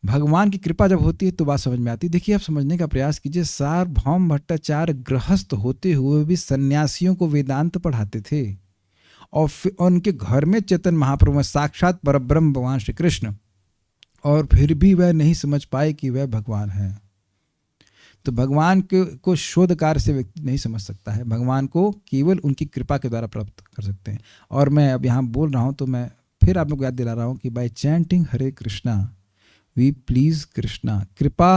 भगवान की कृपा जब होती है तो बात समझ में आती है। देखिए आप समझने का प्रयास कीजिए, सार्वभौम भट्टाचार्य गृहस्थ होते हुए भी सन्यासियों को वेदांत पढ़ाते थे, और उनके घर में चैतन्य महाप्रभु में साक्षात परब्रह्म भगवान श्री कृष्ण, और फिर भी वह नहीं समझ पाए कि वह भगवान है। तो भगवान को शोध कार्य से व्यक्ति नहीं समझ सकता है, भगवान को केवल उनकी कृपा के द्वारा प्राप्त कर सकते हैं। और मैं अब यहाँ बोल रहा हूँ तो मैं फिर आप लोग को याद दिला रहा हूँ कि by chanting Hare Krishna we please Krishna. कृपा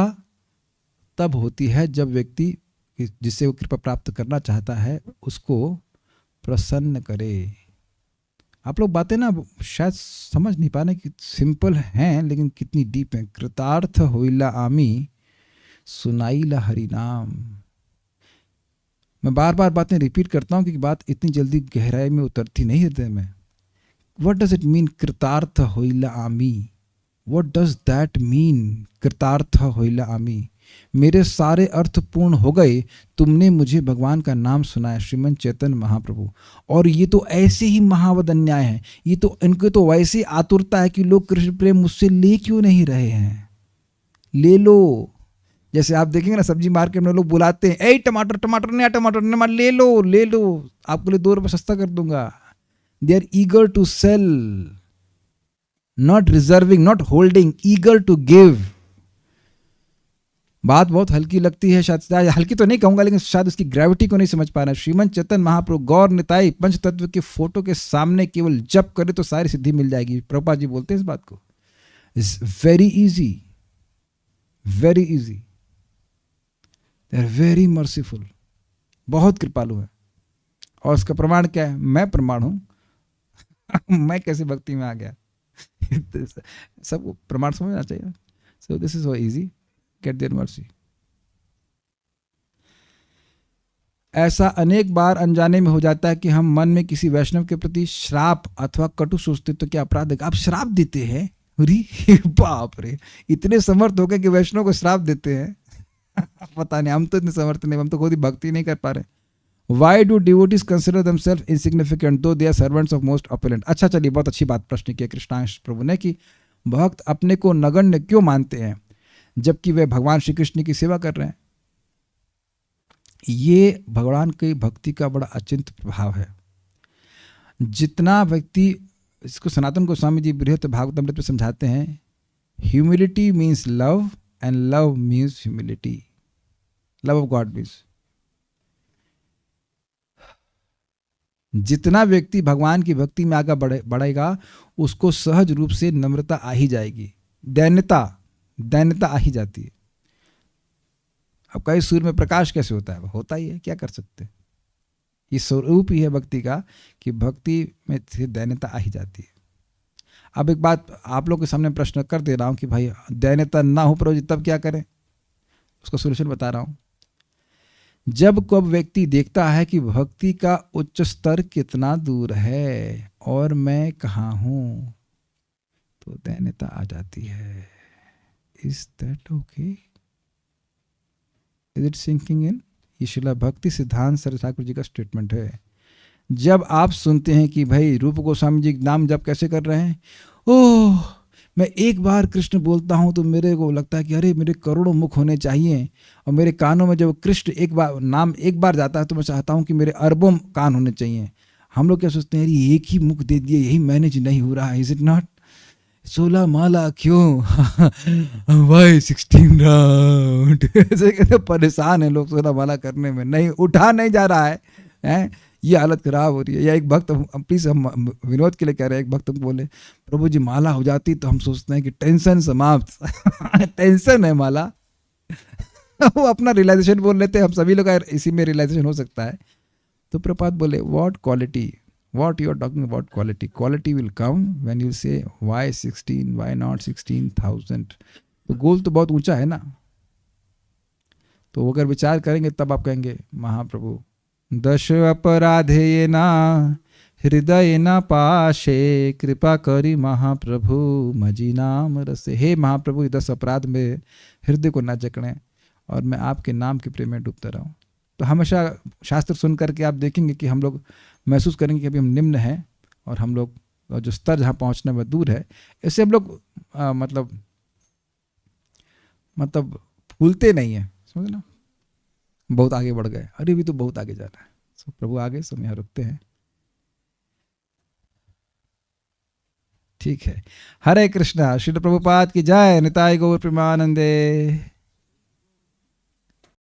तब होती है जब व्यक्ति जिससे वो कृपा प्राप्त करना चाहता है उसको प्रसन्न करे। आप लोग बातें ना शायद समझ नहीं पाने की सिंपल हैं, लेकिन कितनी डीप हैं। कृतार्थ होइला आमी सुनाईला हरि नाम। मैं बार बार बातें रिपीट करता हूँ क्योंकि बात इतनी जल्दी गहराई में उतरती नहीं हृदय में। व्हाट डज इट मीन कृतार्थ होइला आमी? व्हाट डज दैट मीन कृतार्थ होइला आमी? मेरे सारे अर्थ पूर्ण हो गए, तुमने मुझे भगवान का नाम सुनाया, श्रीमन चैतन्य महाप्रभु। और ये तो ऐसे ही महावद अन्याय है, ये तो इनके तो वैसे आतुरता है कि लोग कृष्ण प्रेम मुझसे ले क्यों नहीं रहे हैं, ले लो। जैसे आप देखेंगे ना सब्जी मार्केट में लोग बुलाते हैं, ए टमाटर टमाटर नया टमाटर नया ले लो ले लो, आपके लिए 2 रुपये सस्ता कर दूंगा। They are eager to sell, not reserving, not holding, eager to give. बात बहुत हल्की लगती है, शायद हल्की तो नहीं कहूंगा, लेकिन शायद उसकी ग्रेविटी को नहीं समझ पा रहे हैं। श्रीमंत चेतन महाप्रभु गौर निताई पंच तत्व के फोटो के सामने केवल जप करे तो सारी सिद्धि मिल जाएगी। प्रभुपाद जी बोलते हैं इस बात को। It's very easy, very easy, they are very merciful, बहुत कृपालु है। और उसका प्रमाण क्या है? मैं प्रमाण हूं। मैं कैसे भक्ति में आ गया। सब प्रमाण समझना चाहिए। So this is so easy, get their mercy. ऐसा अनेक बार अनजाने में हो जाता है कि हम मन में किसी वैष्णव के प्रति श्राप अथवा कटु सोचते तो क्या अपराध है? आप श्राप देते हैं? बाप रे, इतने समर्थ हो गए कि वैष्णव को श्राप देते हैं। पता नहीं, हम तो इतने समर्थ नहीं, हम तो खुद ही भक्ति नहीं कर पा रहे। Why do devotees consider themselves insignificant though they are servants of most opulent? अच्छा, चलिए, बहुत अच्छी बात प्रश्न किया कृष्णांश प्रभु ने कि भक्त अपने को नगण्य क्यों मानते हैं जबकि वे भगवान श्री कृष्ण की सेवा कर रहे हैं। ये भगवान की भक्ति का बड़ा अचिंत्य प्रभाव है। जितना व्यक्ति, इसको सनातन गोस्वामी जी बृहत भागवतामृत में समझाते हैं, humility means love and love means humility. Love of God means, जितना व्यक्ति भगवान की भक्ति में आगे बढ़ेगा उसको सहज रूप से नम्रता आ ही जाएगी, दैन्यता आ ही जाती है। अब कई सूर्य में प्रकाश कैसे होता है? होता ही है, क्या कर सकते हैं। ये स्वरूप ही है भक्ति का कि भक्ति में दैन्यता आ ही जाती है। अब एक बात आप लोग के सामने प्रश्न कर दे रहा हूं कि भाई दैन्यता ना हो प्रभु जी तब क्या करें? उसका सोल्यूशन बता रहा हूं। जब कब व्यक्ति देखता है कि भक्ति का उच्च स्तर कितना दूर है और मैं कहाँ हूं, तो दैन्यता आ जाती है। Is that okay? Is it sinking in? ये शिला भक्ति सिद्धांत सरस्वती ठाकुर जी का स्टेटमेंट है। जब आप सुनते हैं कि भाई रूप गोस्वामी जी नाम जप कैसे कर रहे हैं, ओह मैं एक बार कृष्ण बोलता हूं तो मेरे को लगता है कि अरे मेरे करोड़ों मुख होने चाहिए, और मेरे कानों में जब कृष्ण एक बार जाता है तो मैं चाहता हूं कि मेरे अरबों कान होने चाहिए। हम लोग क्या सोचते हैं, अरे एक ही मुख दे दिए, यही मैनेज नहीं हो रहा है। Is it not? 16 माला क्यों? Why 16 round? ऐसे कहते परेशान है लोग 16 माला करने में, नहीं उठा नहीं जा रहा है। ये हालत खराब हो रही है। या एक भक्त, प्लीज हम विनोद के लिए कह रहे हैं, एक भक्त बोले प्रभु जी माला हो जाती तो हम सोचते हैं कि टेंशन समाप्त। टेंशन है माला। वो अपना रियलाइजेशन बोल लेते हैं, हम सभी लोग इसी में रियलाइजेशन हो सकता है। तो प्रपात बोले what quality, what you are talking about quality, quality will come when you say why 16, why not 16,000। तो गोल तो बहुत ऊंचा है ना। तो अगर विचार करेंगे तब आप कहेंगे महाप्रभु दश अपराधे ना हृदय न पाशे कृपा करी महाप्रभु मजी नाम रसे। हे महाप्रभु 10 अपराध में हृदय को न जकड़ें और मैं आपके नाम के प्रेम में डूबता रहूं। तो हमेशा शास्त्र सुन करके आप देखेंगे कि हम लोग महसूस करेंगे कि अभी हम निम्न हैं और हम लोग जो स्तर जहाँ पहुँचने में दूर है, इससे हम लोग मतलब फूलते नहीं हैं, समझना। बहुत आगे बढ़ गए, अरे भी तो बहुत आगे जाना है। सो प्रभु आगे, सब यहाँ रुकते हैं। ठीक है। हरे कृष्णा। श्री प्रभुपाद की जय। निताय गौर प्रेमानंदे।